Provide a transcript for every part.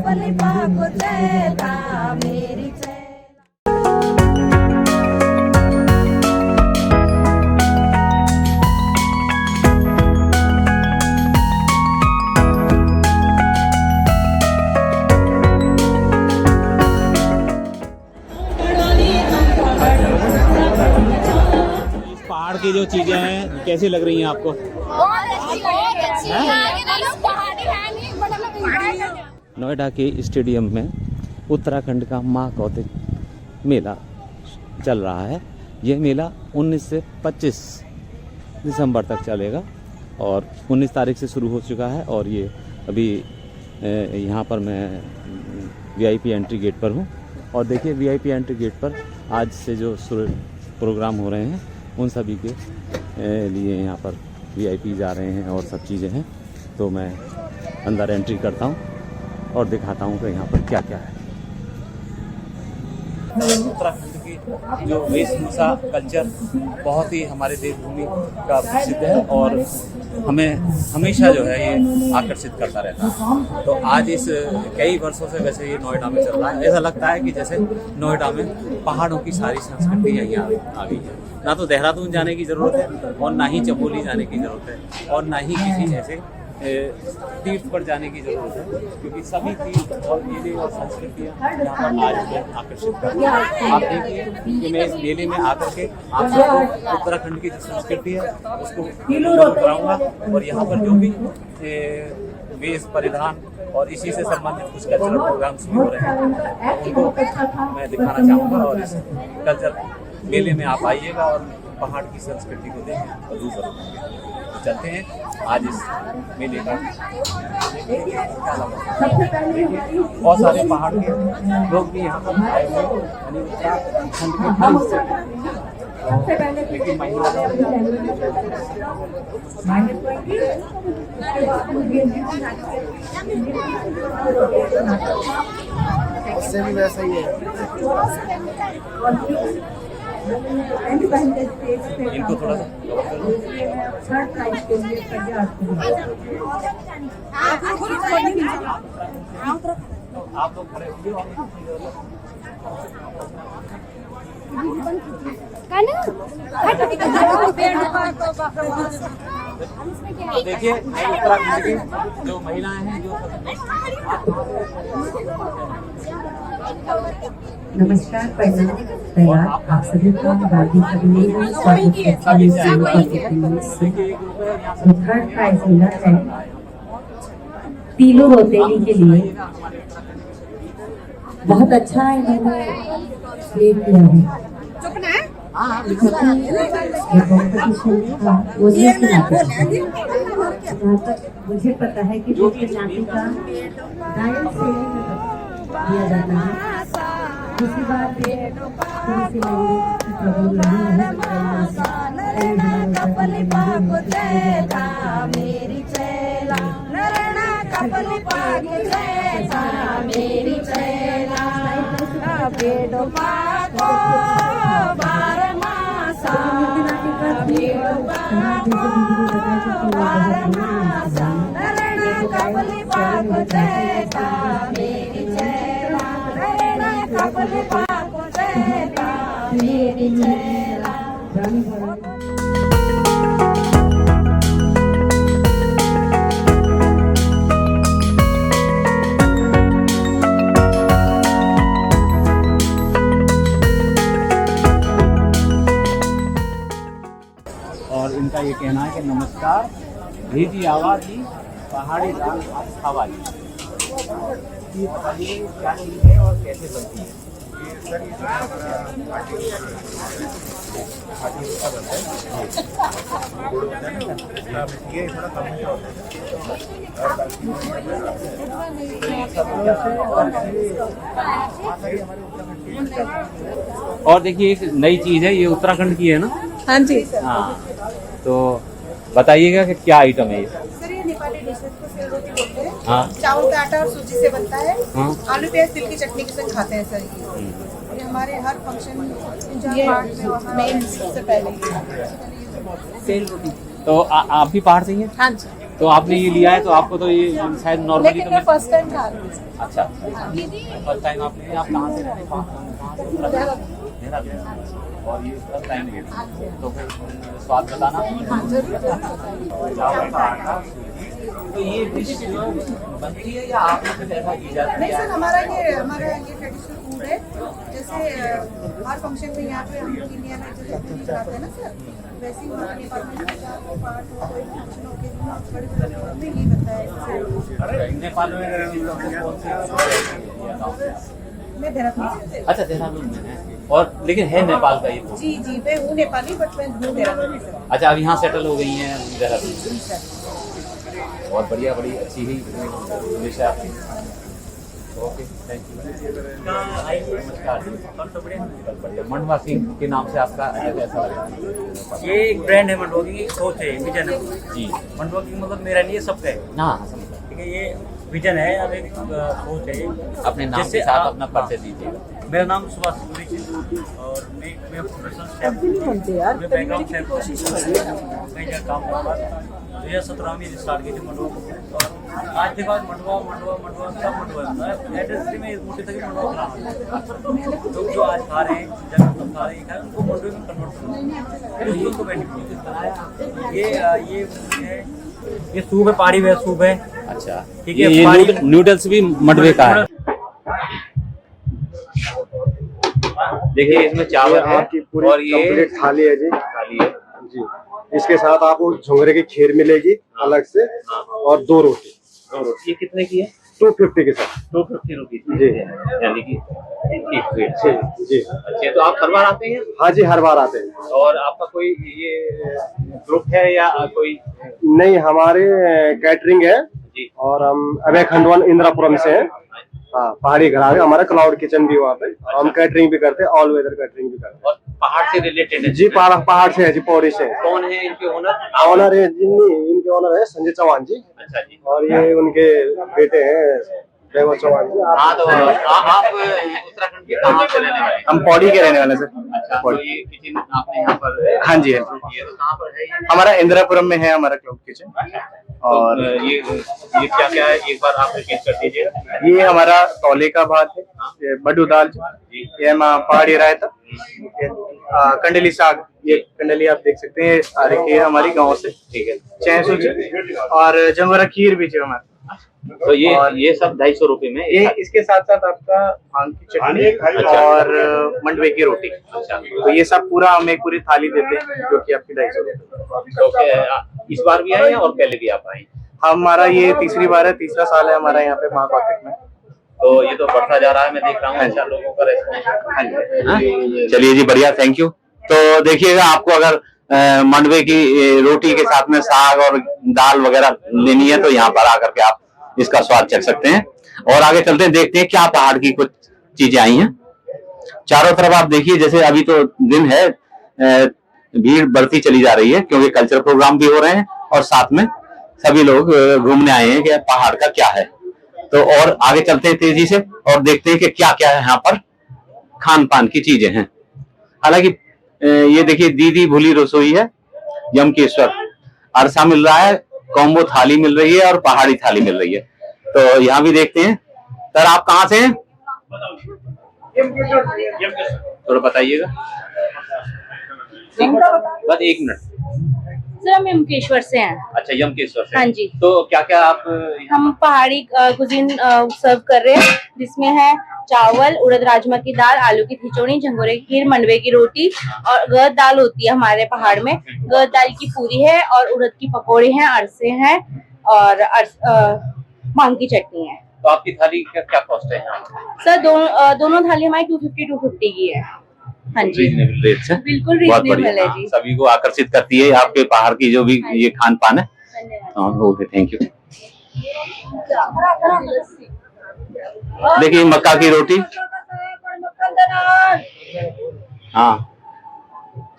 कपली पाको चैला मेरी चैला। पहाड़ की जो चीजें हैं कैसी लग रही हैं आपको? नोएडा के स्टेडियम में उत्तराखंड का महाकौतिक मेला चल रहा है। यह मेला 19 से 25 दिसंबर तक चलेगा और 19 तारीख से शुरू हो चुका है। और ये अभी यहाँ पर मैं वीआईपी एंट्री गेट पर हूँ और देखिए वीआईपी एंट्री गेट पर आज से जो प्रोग्राम हो रहे हैं उन सभी के लिए यहाँ पर वीआईपी जा रहे हैं और सब चीज़ें हैं। तो मैं अंदर एंट्री करता हूँ और दिखाता हूँ कि यहाँ पर क्या क्या है। उत्तराखंड की जो वेशभूषा कल्चर बहुत ही हमारे देवभूमि का प्रसिद्ध है और हमें हमेशा जो है ये आकर्षित करता रहता है। तो आज इस कई वर्षों से वैसे ये नोएडा में चल रहा है। ऐसा लगता है कि जैसे नोएडा में पहाड़ों की सारी संस्कृति यहीं आ गई है। ना तो देहरादून जाने की ज़रूरत है और ना ही चमोली जाने की ज़रूरत है और ना ही किसी ऐसे तीर्थ पर जाने की जरूरत है, क्योंकि सभी तीर्थ और मेले और संस्कृतियाँ यहाँ पर आज को आकर्षित करती हैं। आप देखिए कि मैं इस मेले में आकर के आप सबको उत्तराखंड की जो संस्कृति है उसको कराऊंगा और यहाँ पर जो भी वेश परिधान और इसी से संबंधित कुछ कल्चरल प्रोग्राम्स भी हो रहे हैं उनको मैं दिखाना चाहूँगा। और इस कल्चर मेले में आप आइएगा और पहाड़ की संस्कृति को देखें और दूसरा चलते हैं आज इस मेले का। बहुत सारे पहाड़ के लोग भी यहाँ पर आए हुए हैं, उत्तराखंड के हर हिस्से लेकिन उससे भी वैसा ही है। इनको थोड़ा सा आप लोग खड़े तो देखिए उत्तराखंड की जो महिलाएं हैं जो नमस्कार, प्रणाम। आप सभी का हार्दिक अभिनंदन स्वागत करता हूं। थर्ड प्राइज मिला है तीलू रोतेली के लिए। बहुत अच्छा इन्होंने प्ले किया है। मुझे पता है कि वो जाति का गायन शैली में दिया जाता है। दूसरी बात कपली पाको चैला मेरी चैला कपली पाको चैला मेरी चैला बेडो पाको बारमासा बेडो पाको बारमासा कपली पाको चैला मेरी चैला कपली पाको चैला मेरी चैला। और इनका ये कहना है कि नमस्कार भेजी आवाज़ ही पहाड़ी दाल हवा जी बताइए क्या चीज़ है और कैसे बनती है। ये थोड़ा कम और देखिए एक नई चीज़ है, ये उत्तराखंड की है ना? हाँ जी। हाँ, तो बताइएगा कि क्या आइटम है ये? सर ये नेपाली डिश है, इसको सेल रोटी बोलते हैं। हाँ। चावल का आटा और सूजी से बनता है। हाँ। आलू प्याज तिल की चटनी के साथ खाते हैं सर ये हमारे हर फंक्शन मेन से पहले सेल रोटी। तो आप भी पहाड़ से ही हैं? हाँ जी। तो आपने ये लिया है तो आपको तो ये शायद नॉर्मली लेकिन तो मैं फर्स्ट टाइम खा रही हूँ। अच्छा फर्स्ट टाइम आपने, आप कहाँ से रहते हैं? कहाँ से? देहरादून। और ये फर्स्ट टाइम ये, तो फिर स्वाद बताना। हाँ जरूर। तो ये डिश जो बनती है या आपने कुछ ऐसा इजाद नहीं किया सर, है? हमारा ये ट्रेडिशनल फूड है। जैसे हर फंक्शन में यहाँ पे हम लोग इंडिया में जैसे पूरी खाते हैं ना सर, वैसे ही हमारे नेपाल में चार को पार्ट हो, कोई फंक्शन हो गया, बड़े बड़े लोगों में ये बनता है। नेपाल में कौन से? मैं देहरादून से। अच्छा देहरादून में है, और लेकिन है नेपाल का ये। जी जी, मैं हूँ नेपाली बट मैं हूँ देहरादून से। अच्छा अब यहाँ सेटल हो गई हैं देहरादून। जी सर। बहुत बढ़िया, बड़ी अच्छी ही डिश है आपकी। Okay thank you. नमस्कार जी। मंडवा सिंह के नाम से आपका ऐसा लग रहा है? ये एक ब्रांड है मंडवा की, एक सोच है, विजन है जी। मंडवा की, मतलब मेरा नहीं है, सबका है। हाँ समझा। ठीक है, ये विजन है और एक सोच है। अपने नाम के साथ अपना परिचय दीजिएगा। मेरा नाम सुभाष सूरी है और मैं प्रोफेशनल शेफ हूँ। मैं बैकग्राउंड शेफ मैं यहाँ काम करता हूँ। 2017 में स्टार्ट की थी मंडवा को, और आज के बाद मंडवा सब मंडवा है। एड्रेस में मोटे तक मंडवा खा लोग जो आज खा रहे हैं, जब खा रहे हैं उनको मंडवे में कन्वर्ट करना उसको बेनिफिट। ये सूप है, पहाड़ी वेज सूप है। अच्छा ठीक है, ये नूडल्स भी मंडवे का है। देखिए इसमें चावल है आपकी पूरी और ये कंप्लीट थाली है जी। थाली है जी, इसके साथ आपको झुंगरे की खीर मिलेगी अलग से, और 2 रोटी। ये कितने की है? 250 के साथ। 250 रुपीज जी यानी कि एक प्लेट। जी जी। अच्छा तो आप हर बार आते हैं? हाँ जी, हर बार आते हैं। और आपका कोई ये ग्रुप है या कोई? नहीं, हमारे कैटरिंग है जी। और हम अभय खंडवान इंदिरापुरम से हैं। हाँ, पहाड़ी घराट है हमारा, क्लाउड किचन भी वहाँ पे, और हम कैटरिंग भी करते हैं, ऑल वेदर कैटरिंग भी करते हैं। और पहाड़ से रिलेटेड है? जी, पहाड़ से है जी, पौड़ी से। कौन है इनके ओनर? ऑनर है जी, इनके ऑनर है संजय चौहान जी। अच्छा जी। और ये उनके बेटे हैं वैभव चौहान जी। हाँ तो आप उत्तराखंड के कहाँ से रहने वाले? हम पौड़ी के रहने वाले सर। अच्छा तो ये किचन आपने यहाँ पर? हाँ जी है। ये तो कहाँ पर है ये? हमारा इंदिरापुरम में है हमारा क्लाउड किचन। और ये क्या क्या है, एक बार आप रिपीट कर दीजिए। ये हमारा तौले का भात है, ये बडू दाल, ये पहाड़ी रायता, कंडली साग, ये कंडली आप देख सकते हैं, ये हमारी गांव से। ठीक है। चैसूच और जंगोरा खीर भी है हमारा। तो ये सब 250 रुपए में? ये इसके साथ साथ आपका भांग की चटनी और मंडवे की रोटी। अच्छा तो ये सब पूरा हम एक पूरी थाली देते हैं, जो कि आपकी 250 रुपए। तो इस बार भी आए हैं और पहले भी आप आए? हमारा ये तीसरी बार है, तीसरा साल है हमारा यहाँ पे माँ कौतिक में। तो ये तो बढ़ता जा रहा है, मैं देख रहा हूँ अच्छा लोगों का रेस्पॉन्स। चलिए जी बढ़िया, थैंक यू। तो देखिएगा, आपको अगर मंडवे की रोटी के साथ में साग और दाल वगैरह लेनी है तो यहाँ पर आकर के आप इसका स्वाद चख सकते हैं। और आगे चलते हैं, देखते हैं क्या पहाड़ की कुछ चीजें आई हैं। चारों तरफ आप देखिए, जैसे अभी तो दिन है, भीड़ बढ़ती चली जा रही है क्योंकि कल्चरल प्रोग्राम भी हो रहे हैं और साथ में सभी लोग घूमने आए हैं कि पहाड़ का क्या है। तो और आगे चलते हैं तेजी से और देखते हैं कि क्या क्या है यहाँ पर खान पान की चीजें हैं। हालांकि ये देखिए, दीदी भूली रसोई है, यमकेश्वर अरसा मिल रहा है, कॉम्बो थाली मिल रही है और पहाड़ी थाली मिल रही है। तो यहाँ भी देखते हैं। सर आप कहाँ से हैं? थोड़ा बताइएगा, बस 1 मिनट। सर हम यमकेश्वर से हैं। अच्छा यमकेश्वर से। हाँ जी। तो क्या क्या आप? हम पहाड़ी कुजीन सर्व कर रहे हैं, जिसमें है चावल, उड़द राजमा की दाल, आलू की खिचड़ी, झंगोरे की खीर, मंडवे की रोटी और गद दाल होती है हमारे पहाड़ में। गद दाल की पूरी है और उड़द की पकौड़े हैं, अरसे हैं और भांग की चटनी है। तो आपकी थाली का क्या कॉस्ट है यहाँ? सर दोनों थाली हमारी 250 की है। हाँ जी, रीजनेबल रेट है, बिल्कुल बहुत रीजनेबल बढ़िया। है जी। सभी को आकर्षित करती है आपके पहाड़ की जो भी ये खान पान है। Okay thank you. देखिए मक्का की रोटी। हाँ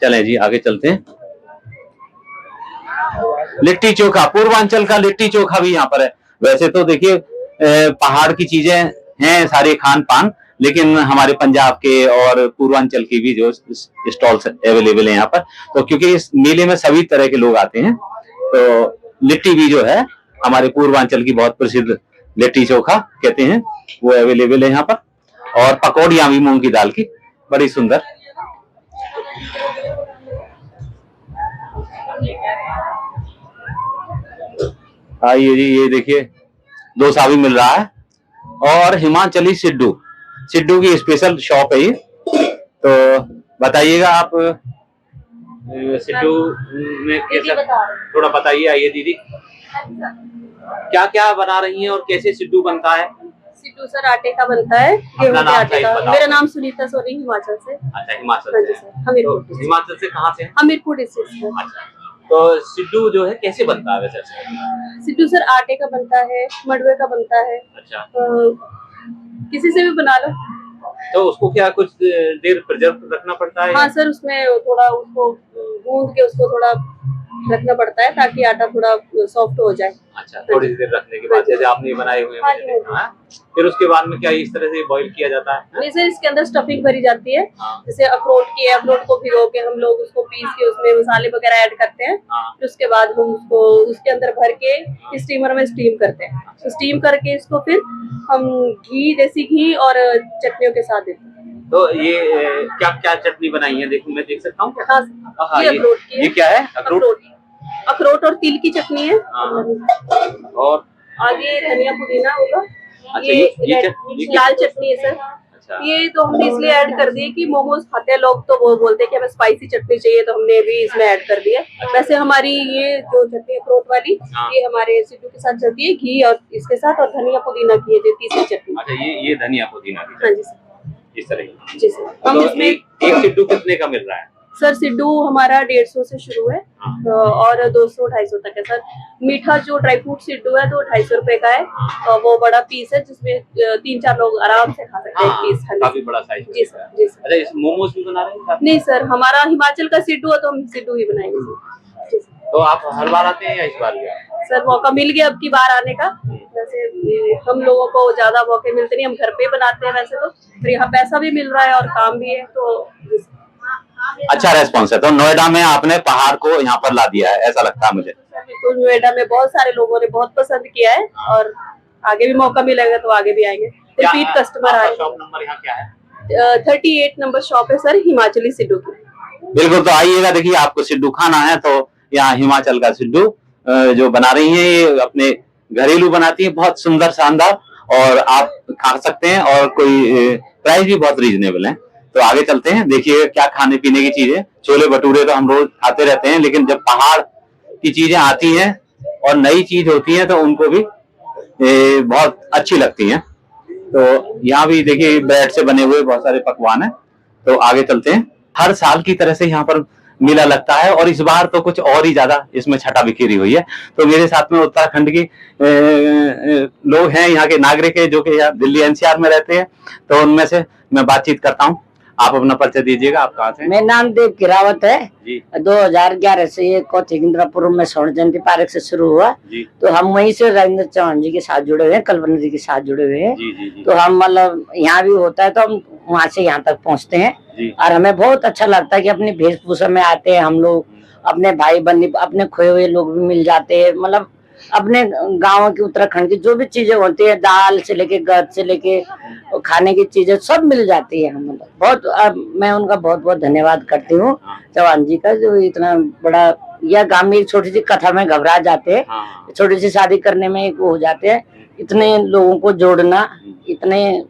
चलें जी आगे चलते हैं। लिट्टी चोखा, पूर्वांचल का लिट्टी चोखा भी यहाँ पर है। वैसे तो देखिए पहाड़ की चीजें हैं सारे खान पान, लेकिन हमारे पंजाब के और पूर्वांचल की भी जो स्टॉल्स अवेलेबल है यहाँ पर। तो क्योंकि इस मेले में सभी तरह के लोग आते हैं, तो लिट्टी भी जो है हमारे पूर्वांचल की बहुत प्रसिद्ध लिट्टी चोखा कहते हैं, वो अवेलेबल है यहाँ पर, और पकौड़ियाँ भी मूंग की दाल की, बड़ी सुंदर। आइए जी, ये देखिए डोसा भी मिल रहा है, और हिमाचली सिड्डू, सिड्डू की स्पेशल शॉप है ये। तो बताइएगा आप सिड्डू में कैसा, थोड़ा बताइए। आइए दीदी, क्या क्या बना रही हैं और कैसे सिड्डू बनता है? सिड्डू सर आटे का बनता है, गेहूं के आटे का। मेरा नाम सुनीता सोनी, हिमाचल से। अच्छा, हिमाचल से। हमीरपुर, हिमाचल से कहाँ से? हमीरपुर डिस्ट्रिक्ट से। अच्छा, तो सिड्डू जो है कैसे बनता है वैसे? सिड्डू सर आटे का बनता है, मडवे का बनता है। अच्छा, किसी से भी बना लो। तो उसको क्या कुछ देर प्रिजर्व रखना पड़ता है? हाँ सर, उसमें थोड़ा उसको गूंद के उसको थोड़ा रखना पड़ता है ताकि आटा थोड़ा सॉफ्ट हो जाए। अच्छा, थोड़ी देर रखने के बाद, जैसे आपने बनाए हुए हैं, फिर उसके बाद में क्या इस तरह से बॉईल किया जाता है? नहीं सर, इसके अंदर स्टफिंग भरी जाती है। जैसे अखरोट की है, अखरोट को भिगो के हम लोग उसको पीस के उसमें मसाले वगैरह ऐड करते हैं। फिर उसके बाद हम उसको उसके अंदर भर के स्टीमर में स्टीम करते हैं। तो स्टीम करके इसको फिर हम घी, देसी घी और चटनियों के साथ देते हैं। तो ये क्या क्या चटनी बनाई है? देखो, मैं देख सकता हूँ क्या? हाँ, ये अखरोट की है। ये क्या है? अखरोट और तिल की चटनी है। और आगे धनिया पुदीना होगा। अच्छा, ये लाल चटनी है सर। अच्छा, ये तो हमने इसलिए ऐड कर दी कि मोमोज खाते हैं लोग, तो वो बोलते हैं कि हमें स्पाइसी चटनी चाहिए, तो हमने भी इसमें ऐड कर दिया। वैसे हमारी ये जो चटनी अखरोट वाली, ये हमारे सिड्डू के साथ चलती है, घी और इसके साथ, और धनिया पुदीना की है तीसरी चटनी। अच्छा, ये धनिया पुदीना की। हाँ जी सर, इस तरह की। जी सर। हम तो इसमें एक सिड्डू कितने का मिल रहा है? सर सिड्डू हमारा 150 से शुरू है, और 200-250 तक है सर। मीठा जो ड्राई फ्रूट सिड्डू है तो 250 रुपए का है, और वो बड़ा पीस है जिसमें 3-4 लोग आराम से खा सकते हैं पीस। काफी बड़ा साइज। जी सर, जी सर। अच्छा, इस मोमोज भी बना रहे हैं? नहीं सर, हमारा हिमाचल का सिड्डू है तो हम सिड्डू ही बनाएंगे। तो आप हर बार आते हैं या इस बार? सर मौका मिल गया अब की बार आने का। वैसे हम लोगों को ज्यादा मौके मिलते नहीं, हम घर पे बनाते हैं वैसे तो, फिर यहाँ पैसा भी मिल रहा है और काम भी है, तो अच्छा रेस्पॉन्स है। तो नोएडा में आपने पहाड़ को यहाँ पर ला दिया है, ऐसा लगता है मुझे। बिल्कुल, नोएडा में बहुत सारे लोगों ने बहुत पसंद किया है, और आगे भी मौका मिलेगा तो आगे भी आएंगे। रिपीट कस्टमर आ रहे हैं। शॉप नंबर यहाँ क्या है? 38 नंबर शॉप है सर, हिमाचली सिड्डू की। बिल्कुल, तो आइएगा, देखिए आपको सिड्डू खाना है तो यहाँ हिमाचल का सिड्डू जो बना रही है, ये अपने घरेलू बनाती है, बहुत सुंदर शानदार, और आप खा सकते हैं, और कोई प्राइस भी बहुत रीजनेबल है। तो आगे चलते हैं, देखिए क्या खाने पीने की चीजें। छोले भटूरे तो हम रोज खाते रहते हैं, लेकिन जब पहाड़ की चीजें आती हैं और नई चीज होती है तो उनको भी बहुत अच्छी लगती हैं। तो यहाँ भी देखिए ब्रेड से बने हुए बहुत सारे पकवान हैं। तो आगे चलते हैं। हर साल की तरह से यहाँ पर मेला लगता है, और इस बार तो कुछ और ही ज्यादा इसमें छटा बिखेरी हुई है। तो मेरे साथ में उत्तराखंड की लोग हैं, यहाँ के नागरिक है, जो कि यहाँ दिल्ली एनसीआर में रहते हैं। तो उनमें से मैं बातचीत करता हूँ। आप अपना परिचय दीजिएगा, आप कहाँ से? मेरा नाम देव किरावत है जी। 2011 से ये कोथिंद्रापुर में स्वर्ण जयंती पार्क से शुरू हुआ जी। तो हम वहीं से राजेंद्र चौहान जी के साथ जुड़े हुए हैं, कल्पना जी के साथ जुड़े हुए हैं। जी, जी, जी। तो हम मतलब यहाँ भी होता है तो हम वहाँ से यहाँ तक पहुँचते हैं जी। और हमें बहुत अच्छा लगता है कि अपनी वेशभूषा में आते हैं हम लोग, अपने भाई बंदी, अपने खोए हुए लोग भी मिल जाते हैं। मतलब अपने गाँव की, उत्तराखंड की जो भी चीजें होती है, दाल से लेके गद से लेके खाने की चीजें सब मिल जाती है। मतलब बहुत मैं उनका बहुत बहुत धन्यवाद करती हूँ चौहान जी का, जो इतना बड़ा, यह गाँव में एक छोटी सी कथा में घबरा जाते हैं, छोटी सी शादी करने में एक हो जाते हैं, इतने लोगों को जोड़ना, इतने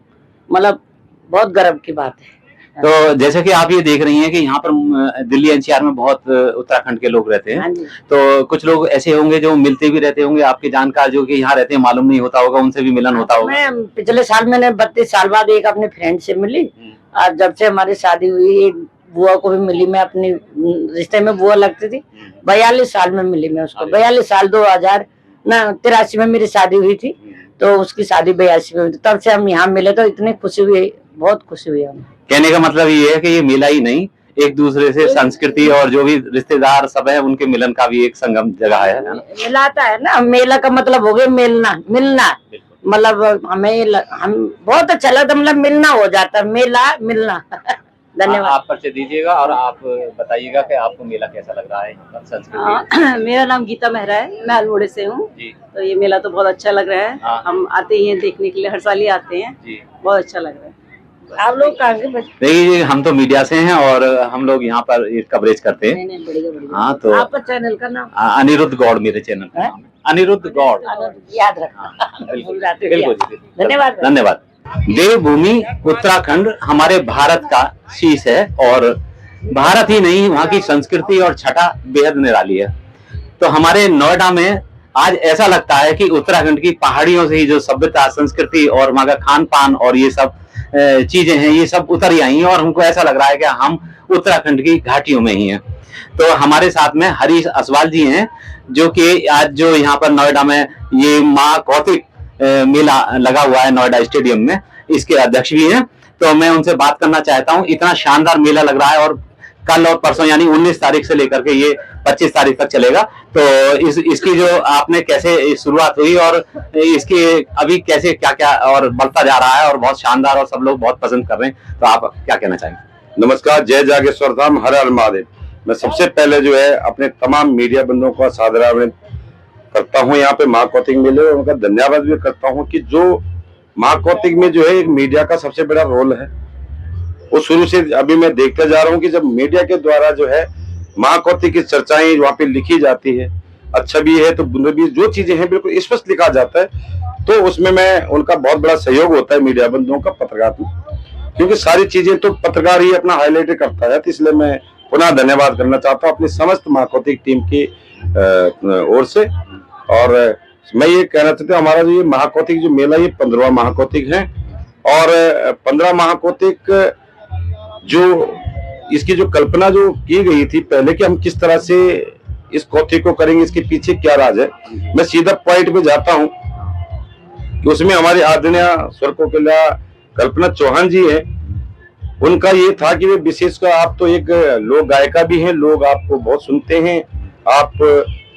मतलब बहुत गर्व की बात है। तो जैसे कि आप ये देख रही हैं कि यहाँ पर दिल्ली एनसीआर में बहुत उत्तराखंड के लोग रहते हैं, तो कुछ लोग ऐसे होंगे जो मिलते भी रहते होंगे, आपके जानकार जो कि यहाँ रहते हैं, मालूम नहीं होता होगा, उनसे भी मिलन होता होगा। मैं पिछले साल मैंने 32 साल बाद एक अपने फ्रेंड से मिली, और जब से हमारी शादी हुई एक बुआ को भी मिली। मैं अपनी रिश्ते में बुआ लगती थी, 42 साल में मिली मैं उसको। 42 साल 2083 में मेरी शादी हुई थी, तो उसकी शादी 82 में हुई थी। तब से हम यहाँ मिले तो इतनी खुशी हुई, बहुत खुशी हुई हमें। कहने का मतलब ये है कि ये मेला ही नहीं, एक दूसरे से संस्कृति और जो भी रिश्तेदार सब है उनके मिलन का भी एक संगम जगह है ना? मिलाता है ना। मेला का मतलब हो गया मिलना, मिलना। मतलब हम बहुत अच्छा लगता, मतलब मिलना हो जाता, मेला मिलना। धन्यवाद। आप परिचय दीजिएगा और आप बताइएगा कि आपको मेला कैसा लग रहा है, यहाँ पर संस्कृति। मेरा नाम गीता मेहरा है, मैं अल्मोड़े से हूँ। जी तो ये मेला तो बहुत अच्छा लग रहा है। हाँ। हम आते ही हैं देखने के लिए, हर साल ही आते हैं। जी बहुत अच्छा लग रहा है। आप लोग कहाँ से? देखिए, हम तो मीडिया से हैं और हम लोग यहाँ पर कवरेज करते हैं। नहीं, बढ़िया। हाँ, तो आपका चैनल का नाम? अनिरुद्ध गौड़ मेरे चैनल का नाम है, अनिरुद्ध गौड़। याद रखना। बिल्कुल बिल्कुल। धन्यवाद। धन्यवाद। देवभूमि उत्तराखंड हमारे भारत का शीश है और भारत ही नहीं, वहाँ की संस्कृति और छटा बेहद निराली है। तो हमारे नोएडा में आज ऐसा लगता है कि उत्तराखंड की पहाड़ियों से ही जो सभ्यता, संस्कृति और वहाँ का खान पान और ये सब चीजें हैं, ये सब उतर ही आई हैं और हमको ऐसा लग रहा है कि हम उत्तराखंड की घाटियों में ही हैं। तो हमारे साथ में हरीश असवाल जी हैं, जो कि आज जो यहाँ पर नोएडा में ये माँ कौतिक मेला लगा हुआ है नोएडा स्टेडियम में, इसके अध्यक्ष भी हैं। तो मैं उनसे बात करना चाहता हूँ। इतना शानदार मेला लग रहा है और कल और परसों यानी 19 तारीख से लेकर के ये 25 तारीख तक चलेगा। तो इसकी जो आपने कैसे शुरुआत हुई और इसकी अभी कैसे क्या क्या और बढ़ता जा रहा है और बहुत शानदार और सब लोग बहुत पसंद कर रहे हैं, तो आप क्या कहना चाहेंगे? नमस्कार, जय जागेश्वर धाम, हर हर महादेव। मैं सबसे पहले जो है अपने तमाम मीडिया बंधुओं का सादर करता हूँ यहाँ पे माँ कौतिक मेले, और उनका धन्यवाद भी करता हूँ कि जो माँ कौतिक में जो है एक मीडिया का सबसे बड़ा रोल है। वो शुरू से अभी मैं देखते जा रहा हूँ कि जब मीडिया के द्वारा जो है माँ कौतिक की चर्चाएं वहाँ पे लिखी जाती है, अच्छा भी है तो बुरा भी, जो चीजें हैं बिल्कुल स्पष्ट लिखा जाता है, तो उसमें मैं उनका बहुत बड़ा सहयोग होता है मीडिया बंधुओं का, पत्रकार में, क्योंकि सारी चीजें तो पत्रकार ही अपना हाईलाइट करता है। तो इसलिए मैं पुनः धन्यवाद करना चाहता हूँ अपनी समस्त माँ कौतिक टीम की ओर से। और मैं ये कहना चाहता हूँ, हमारा जो ये महाकौतिक जो मेला, ये 15वां महाकौतिक है और 15 महाकौतिक जो इसकी जो कल्पना जो की गई थी पहले कि हम किस तरह से इस कौतिक को करेंगे, इसके पीछे क्या राज है, मैं सीधा पॉइंट पे जाता हूँ कि उसमें हमारी आदरणीय स्वर कोकिला कल्पना चौहान जी है। उनका ये था कि वे विशेषकर, आप तो एक लोक गायिका भी हैं, लोग आपको बहुत सुनते हैं, आप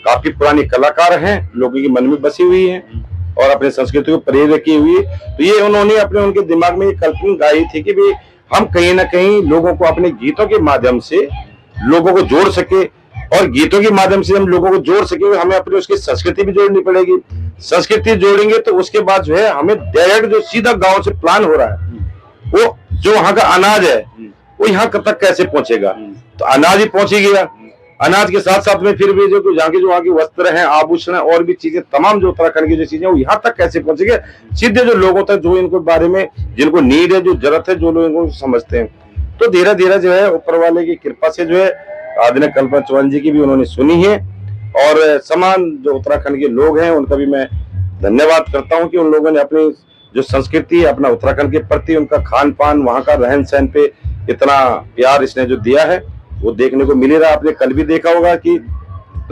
काफी पुरानी कलाकार हैं, लोगों के मन में बसी हुई हैं और अपने संस्कृति को प्रेरित की हुई है। तो ये उन्होंने उनके दिमाग में ये कल्पना गाई थी कि भाई हम कहीं ना कहीं लोगों को अपने गीतों के माध्यम से लोगों को जोड़ सके, और गीतों के माध्यम से हम लोगों को जोड़ सके, हमें अपनी उसकी संस्कृति भी जोड़नी पड़ेगी। संस्कृति जोड़ेंगे तो उसके बाद जो है हमें डायरेक्ट जो सीधा गांव से प्लान हो रहा है, वो जो वहां का अनाज है वो यहाँ तक कैसे पहुंचेगा। तो अनाज ही पहुंच ही गया, अनाज के साथ साथ में फिर भी जो वहाँ के वस्त्र हैं, आभूषण और भी चीजें, तमाम जो उत्तराखंड की जो चीजें वो यहाँ तक कैसे पहुंचेंगे, सीधे जो लोगों तक, जो इनको बारे में जिनको नीड है, जो जरूरत है, जो लोग इनको समझते हैं। तो धीरे धीरे जो है ऊपर वाले की कृपा से जो है आदरणीय कल्पना चौहान जी की भी उन्होंने सुनी है, और समान जो उत्तराखंड के लोग हैं उनका भी मैं धन्यवाद करता हूँ कि उन लोगों ने अपनी जो संस्कृति, अपना उत्तराखंड के प्रति उनका खान पान, वहाँ का रहन सहन पे इतना प्यार इसने जो दिया है वो देखने को मिल रहा है। आपने कल भी देखा होगा कि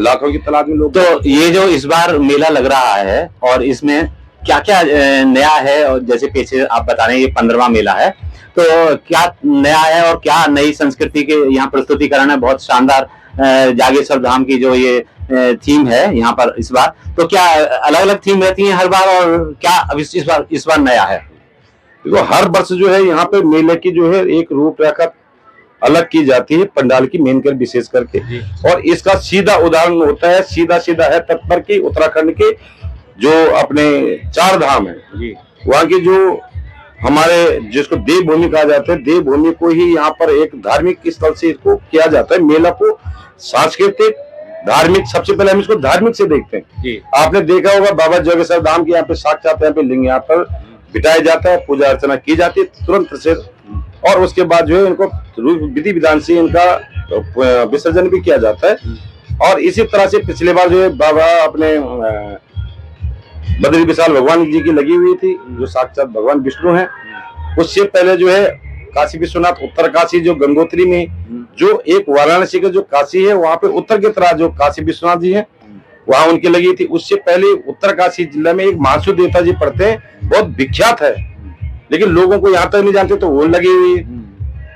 लाखों की तादाद में लोग। तो ये जो इस बार मेला लग रहा है और इसमें क्या क्या नया है, और जैसे पीछे आप बता रहे हैं ये 15वां मेला है, तो क्या नया है और क्या नई संस्कृति के यहाँ प्रस्तुतिकरण है? बहुत शानदार जागेश्वर धाम की जो ये थीम है यहाँ पर इस बार, तो क्या अलग अलग थीम रहती है हर बार, और क्या इस बार नया है? देखो, हर वर्ष जो है यहाँ पे मेले की जो है एक रूपरेखा अलग की जाती है, पंडाल की मेन कर विशेष करके, और इसका सीधा उदाहरण होता है, सीधा है तत्पर की उत्तराखंड के जो अपने 4 धाम है, वहाँ की जो हमारे जिसको देवभूमि कहा जाता है, देवभूमि को ही यहाँ पर एक धार्मिक स्थल से इसको किया जाता है। मेला को सांस्कृतिक, धार्मिक, सबसे पहले हम इसको धार्मिक से देखते हैं। आपने देखा होगा बाबा जोगेश्वर धाम के यहाँ पे साक्षात यहाँ पे लिंग यहाँ पर बिठाया जाता है, पूजा अर्चना की जाती है तुरंत से, और उसके बाद जो है इनको विधि विधान से इनका विसर्जन भी किया जाता है। और इसी तरह से पिछले बार जो है बाबा अपने बद्री विशाल भगवान जी की लगी हुई थी, जो साक्षात भगवान विष्णु हैं। उससे पहले जो है काशी विश्वनाथ उत्तर काशी जो गंगोत्री में, जो एक वाराणसी का जो काशी है वहाँ पे उत्तर की तरह जो काशी विश्वनाथ जी हैं वहाँ उनकी लगी थी। उससे पहले उत्तर काशी जिला में एक महासु देवता जी पड़ते हैं, बहुत विख्यात है, लेकिन लोगों को यहाँ तक नहीं जानते, तो वो लगी हुई है।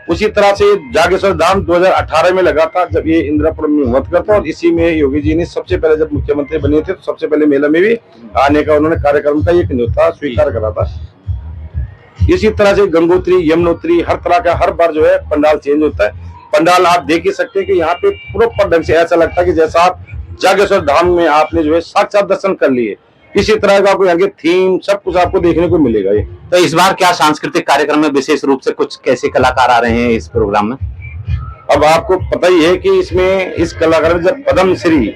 उसी तरह से जागेश्वर धाम 2018 में लगा था, जब ये इंद्रापुर में हुआ करता, और इसी में योगी जी ने सबसे पहले जब मुख्यमंत्री बने थे तो सबसे पहले मेला में भी आने का उन्होंने कार्यक्रम का एक न्योता स्वीकार करा था। इसी तरह से गंगोत्री, यमुनोत्री, हर तरह का हर बार जो है पंडाल चेंज होता है। पंडाल आप देख ही सकते हैं कि यहाँ पे प्रॉपर ढंग से ऐसा लगता है कि जैसा आप जागेश्वर धाम में आपने जो है साक्षात दर्शन कर लिए। इसी तरह का आपको यहाँ के थीम सब कुछ आपको देखने को मिलेगा। ये तो इस बार क्या सांस्कृतिक कार्यक्रम में विशेष रूप से कुछ कैसे कलाकार आ रहे हैं इस प्रोग्राम में? अब आपको पता ही है कि इसमें इस कलाकार में जब पद्म श्री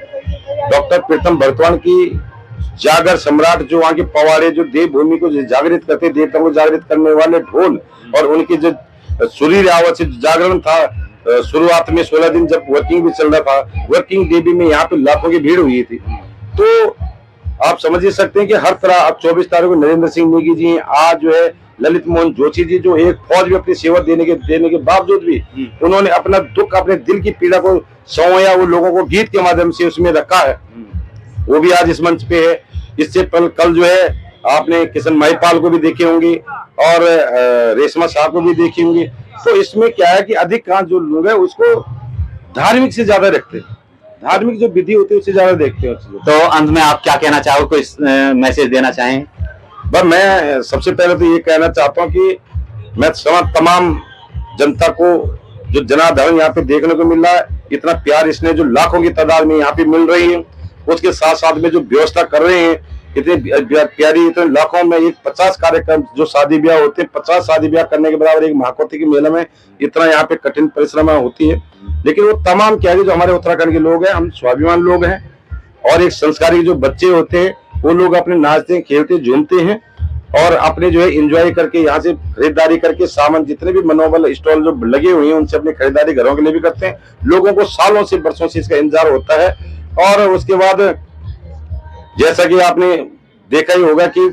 डॉक्टर प्रीतम बर्तवान की जागर सम्राट, जो वहाँ के पवाड़े जो देवभूमि को जागृत करते, देवताओं को जागृत करने वाले ढोल और उनकी जो सुरीली आवाज से जागरण था, शुरुआत में 16 दिन जब वर्किंग भी चल रहा था, वर्किंग डे भी में यहाँ पे लाखों की भीड़ हुई थी। तो आप समझ ही सकते हैं कि हर तरह अब 24 तारीख को नरेंद्र सिंह नेगी जी, आज जो है ललित मोहन जोशी जी, जो एक फौज में अपनी सेवा देने के बावजूद भी उन्होंने अपना दुख, अपने दिल की पीड़ा को सौंया, वो लोगों को गीत के माध्यम से उसमें रखा है, वो भी आज इस मंच पे है। इससे कल जो है आपने किशन महिपाल को भी देखे होंगे और रेशमा साहब को भी देखी होंगी। तो इसमें क्या है कि अधिकांश जो लोग हैं उसको धार्मिक से ज्यादा रखते हैं, धार्मिक जो विधि होती है उससे ज्यादा देखते हैं। तो अंत में आप क्या कहना चाहोगे, कोई मैसेज देना चाहें? बस मैं सबसे पहले तो ये कहना चाहता हूँ कि मैं तमाम जनता को जो जनाधारण यहाँ पे देखने को मिल रहा है, इतना प्यार इसने जो लाखों की तादाद में यहाँ पे मिल रही है, उसके साथ साथ में जो व्यवस्था कर रहे हैं इतनी प्यारी, इतने लाखों में एक 50 कार्यक्रम जो शादी ब्याह होते हैं, 50 शादी ब्याह करने के बराबर एक महाकोटी के मेला में इतना यहाँ पे कठिन परिश्रम होती है। लेकिन वो तमाम क्या है जो हमारे उत्तराखंड के लोग हैं, हम स्वाभिमान लोग हैं और एक संस्कारी जो बच्चे होते हैं वो लोग अपने नाचते खेलते झूमते हैं और अपने जो है एंजॉय करके यहाँ से खरीदारी करके सामान, जितने भी मनोबल स्टॉल जो लगे हुए हैं उनसे अपनी खरीदारी घरों के लिए भी करते हैं। लोगों को सालों से बरसों से इसका इंतजार होता है। और उसके बाद जैसा कि आपने देखा ही होगा कि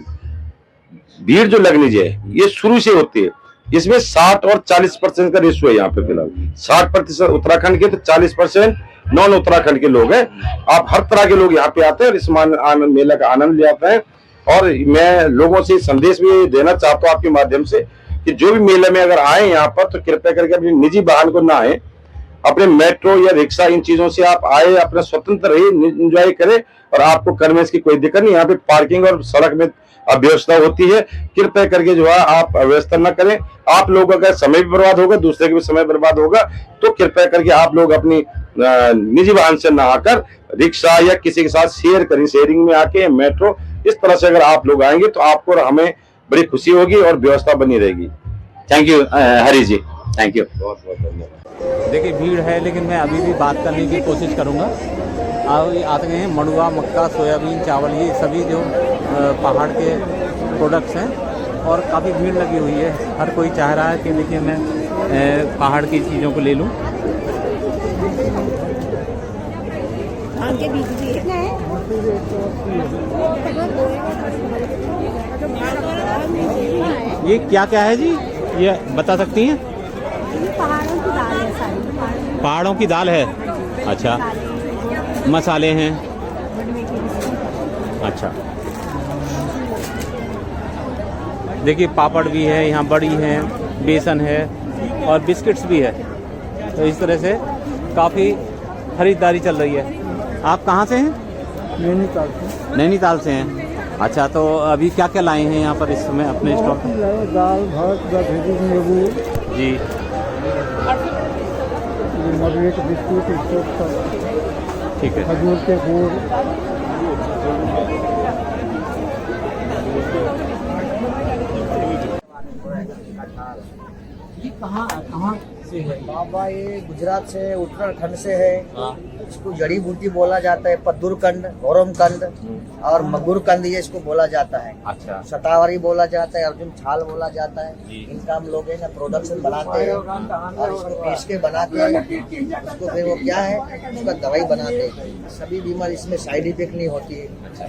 भीड़ जो लगनी चाहिए ये शुरू से होती है। इसमें 60 और 40% का रेशियो है यहाँ पे फिलहाल। 60% उत्तराखंड के तो 40% नॉन उत्तराखंड के लोग हैं। आप हर तरह के लोग यहाँ पे आते हैं और इस मेला का आनंद ले आते हैं। और मैं लोगों से संदेश भी देना चाहता हूँ आपके माध्यम से कि जो भी मेले में अगर आए यहाँ पर तो कृपया करके अपने निजी वाहन को ना आए, अपने मेट्रो या रिक्शा इन चीजों से आप आए, अपना स्वतंत्र रहिए, एंजॉय करें और आपको करने की कोई दिक्कत नहीं। यहाँ पे पार्किंग और सड़क में अव्यवस्था होती है, कृपया करके जो है आप अव्यवस्था न करें। आप लोगों का समय भी बर्बाद होगा, दूसरे का भी समय बर्बाद होगा। तो कृपया करके आप लोग अपनी निजी वाहन से न आकर रिक्शा या किसी के साथ शेयर करें, शेयरिंग में आके मेट्रो, इस तरह से अगर आप लोग आएंगे तो आपको और हमें बड़ी खुशी होगी और व्यवस्था बनी रहेगी। Thank you Hari ji, thank you. बहुत बहुत धन्यवाद। देखिए भीड़ है लेकिन मैं अभी भी बात करने की कोशिश करूंगा। आते हैं मड़ुआ, मक्का, सोयाबीन, चावल, ये सभी जो पहाड़ के प्रोडक्ट्स हैं और काफ़ी भीड़ लगी हुई है। हर कोई चाह रहा है कि देखिए मैं पहाड़ की चीज़ों को ले लूं। ये क्या क्या है जी, ये बता सकती हैं? पहाड़ों की दाल है सारी। पहाड़ों की दाल है, अच्छा। मसाले हैं, अच्छा। देखिए पापड़ भी है, यहाँ बड़ी है, बेसन है और बिस्किट्स भी है। तो इस तरह से काफ़ी खरीदारी चल रही है। आप कहाँ से हैं? नैनीताल से। नैनीताल से हैं, अच्छा। तो अभी क्या क्या लाए हैं यहाँ पर इस समय अपने स्टॉल पर? दाल, भात, दही, नींबू जी, मरवे के बिस्कुट, ठीक है। खजूर के गुड़। ये कहाँ से है? बाबा ये गुजरात से, उत्तराखंड से है। इसको जड़ी बूटी बोला जाता है, पद्दुरकंद, गौरमकंद और मगुरकंद ये इसको बोला जाता है। अच्छा। सटावरी बोला जाता है, अर्जुन छाल बोला जाता है। इनका हम लोग है ना प्रोडक्शन बनाते हैं और इसको पीस के बनाते हैं। इसको फिर वो क्या है उसका दवाई बनाते हैं। सभी बीमारी इसमें साइड इफेक्ट नहीं होती है,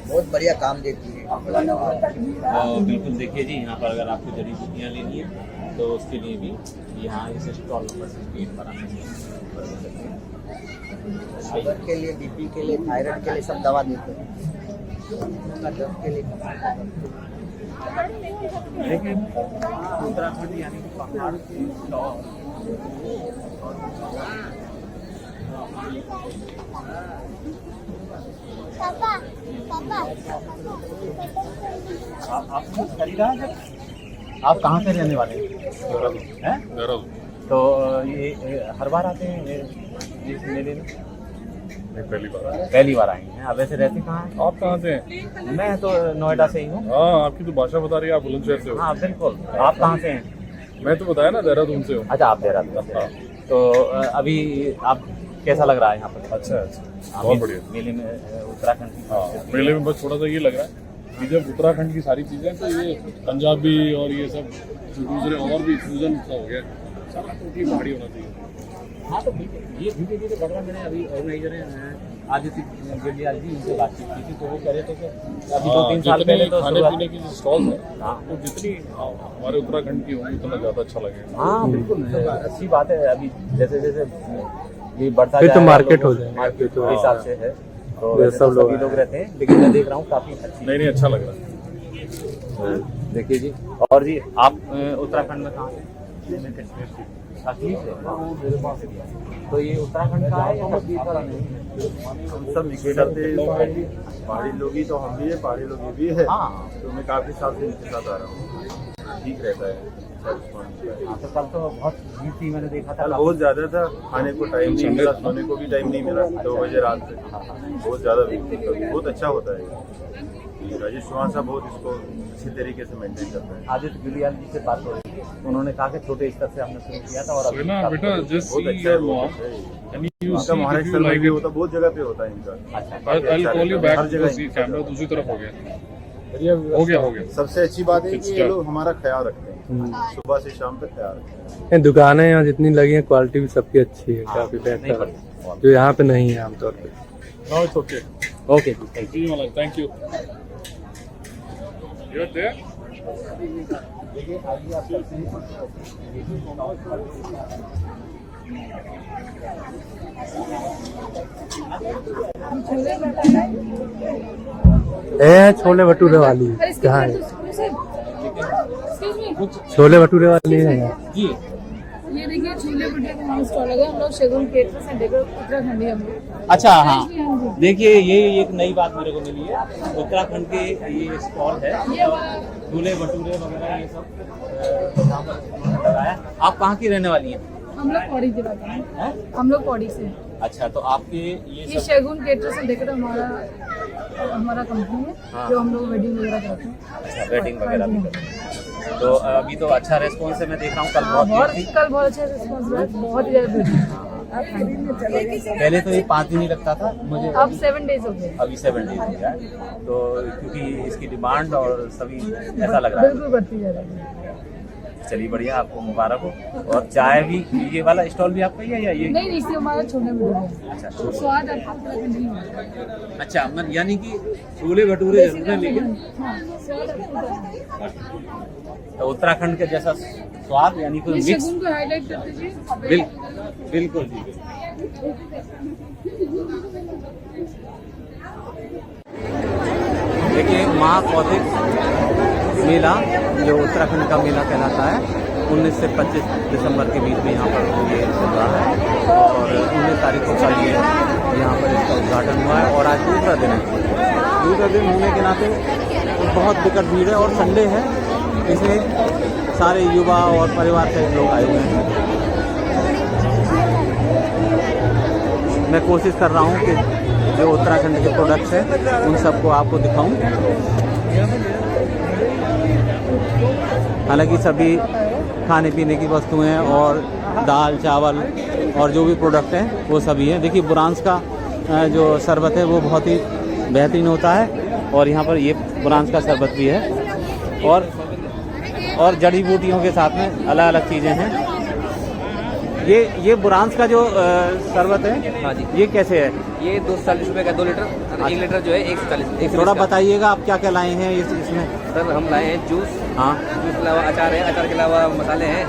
बहुत बढ़िया काम देती है। बिल्कुल देखिए जी, यहाँ पर अगर आपको जड़ी बूटियाँ लेनी है तो उसके लिए भी यहाँ इस स्टॉल नंबर 68 पर शुगर के लिए, बीपी के लिए, थायराइड के लिए सब दवा देते हैं। दर्द के लिए लेकिन उत्तराखंड यानी कि पहाड़ के स्टॉल आपने कुछ खरीदा है? आप कहाँ से रहने वाले हैं? तो ये हर बार आते हैं इस मेले में? पहली बार आए हैं। आप वैसे रहते कहाँ हैं? आप कहाँ से हैं? मैं तो नोएडा से ही हूँ। हाँ, आपकी तो भाषा बता रही है, आप बुलंदशहर से हो। हाँ बिल्कुल। आप कहाँ से हैं? मैं तो बताया ना, देहरादून से हूँ। अच्छा, आप देहरादून से। तो अभी आप कैसा लग रहा है यहाँ पर? अच्छा, बहुत बढ़िया। मेले में उत्तराखंड की? हाँ, मेले में बस थोड़ा सा ये लग रहा है कि जब उत्तराखंड की सारी चीजें तो ये पंजाबी और ये सब दूसरे और भी फ्यूजन सा हो गया, सारा टोटली पहाड़ी होना चाहिए। हाँ तो ये धीरे धीरे बढ़ रहा। मैंने अभी ऑर्गेनाइजर आदित्य गेलियाल जी उनसे बातचीत की थी, तो वो कह रहे थे कि अभी 2-3 साल पहले तो खाने पीने की जो स्टॉल है वो जितनी हमारे उत्तराखंड की होंगी उतना ज्यादा अच्छा लगेगा। हाँ बिल्कुल, अच्छी बात है। अभी जैसे जैसे ये बढ़ता फिर तो जाएगा, मार्केट हो जाएगा। मार्केट तो हिसाब से है, तो वैसे सब लोग रहते हैं, लेकिन मैं देख रहा हूँ काफी अच्छी। नहीं, अच्छा लग रहा है। देखिए जी। और जी आप उत्तराखंड में कहाँ से? तो ये उत्तराखंड का है या छत्तीसगढ़ का? हम सब मिक्स करते हैं, पहाड़ी लोग ही तो हम भी है, पहाड़ी लोग भी है। हाँ, तो मैं काफी साल से इनके साथ आ रहा हूँ, ठीक रहता है। तो कल तो बहुत भीड़ थी, मैंने देखा था। कल बहुत ज्यादा था, खाने को टाइम नहीं मिला, सोने को भी टाइम नहीं मिला। 2 बजे रात से बहुत ज्यादा भीड़ थी। बहुत अच्छा होता है। राजेश चौहान साहब बहुत इसको अच्छी तरीके से मेंटेन करते हैं। आदित्य गेलियाल जी से बात हो रही थी, उन्होंने कहा कि छोटे स्तर से हमने शुरू किया था और अभी बेटा बहुत अच्छा है। महाराष्ट्र में भी होता, बहुत जगह पे होता है इनका। हर जगह कैमरा दूसरी तरफ हो गया। हो गया। सबसे अच्छी बात है कि ये लोग हमारा ख्याल रखते हैं, सुबह से शाम तक ख्याल रखते हैं। दुकानें यहाँ जितनी लगी हैं, क्वालिटी भी सबकी अच्छी है, काफी बेहतर है, जो यहाँ पे नहीं है आमतौर पे। Okay, thank you. You're there? Chole bhature वाली कहाँ है? छोले भटूरे वाली है जी। ये देखिए छोले भटूरे का हमारा स्टॉल लगा। हम लोग शगुन केटर्स एंड डेकोर उत्तराखंडी हम लोग। अच्छा, हाँ देखिए ये एक नई बात मेरे को मिली है। उत्तराखंड के ये स्टॉल है, छोले भटूरे वगैरह ये सब यहाँ पर लगाया। आप कहाँ की रहने वाली हैं? हम लोग पौड़ी के रहते हैं। हम लोग पौड़ी से। अच्छा, तो आपके ये शगुन केटर्स एंड डेकोर हमारा कंपनी है। हाँ। जो हम लोग वेडिंग वगैरह करते हैं। अच्छा, वेडिंग वगैरह भी। तो अभी तो अच्छा रेस्पॉन्स है, मैं देख रहा हूँ। कल बहुत अच्छा रेस्पॉन्स है, बहुत ही ज्यादा। पहले तो ये 5 दिन ही लगता था मुझे, अब 7 डेज हो गए। अभी 7 डेज हो गया। तो क्योंकि इसकी डिमांड और सभी ऐसा लग रहा है बिल्कुल बढ़ती जा रही है। चलिए बढ़िया, आपको मुबारक हो। और चाय भी, ये वाला स्टॉल भी आपका ही है या ये? नहीं, इससे हमारा छोले भटूरे। अच्छा, स्वाद आपको उत्तराखंडी है। अच्छा, यानी कि छोले भटूरे जरूर है, लेकिन उत्तराखंड के जैसा स्वाद, यानी कि मिक्स को हाईलाइट करते जी। बिल्कुल जी। देखिए माँ कौतिक मेला, जो उत्तराखंड का मेला कहलाता है, 19 से 25 दिसंबर के बीच में यहाँ पर ये चल रहा है। और 19 तारीख को कल ये यहाँ पर इसका उद्घाटन हुआ है और आज दूसरा दिन है। दूसरा दिन होने के नाते बहुत विकट भीड़ है और संडे है, इसमें सारे युवा और परिवार से लोग आए हुए हैं। मैं कोशिश कर रहा हूँ कि जो उत्तराखंड के प्रोडक्ट्स हैं उन सबको आपको दिखाऊं। हालांकि सभी खाने पीने की वस्तुएं और दाल चावल और जो भी प्रोडक्ट हैं वो सभी हैं। देखिए बुरांस का जो शरबत है वो बहुत ही बेहतरीन होता है और यहाँ पर ये बुरांस का शरबत भी है और जड़ी बूटियों के साथ में अलग अलग चीज़ें हैं। ये बुरांस का जो शरबत है, हाँ जी, ये कैसे है? ये 240 रुपये का 2 लीटर और 1 लीटर जो है 140। थोड़ा बताइएगा आप क्या क्या लाए हैं इसमें? सर हम लाए हैं जूस। हाँ, जूस के अलावा अचार है, अचार के अलावा मसाले हैं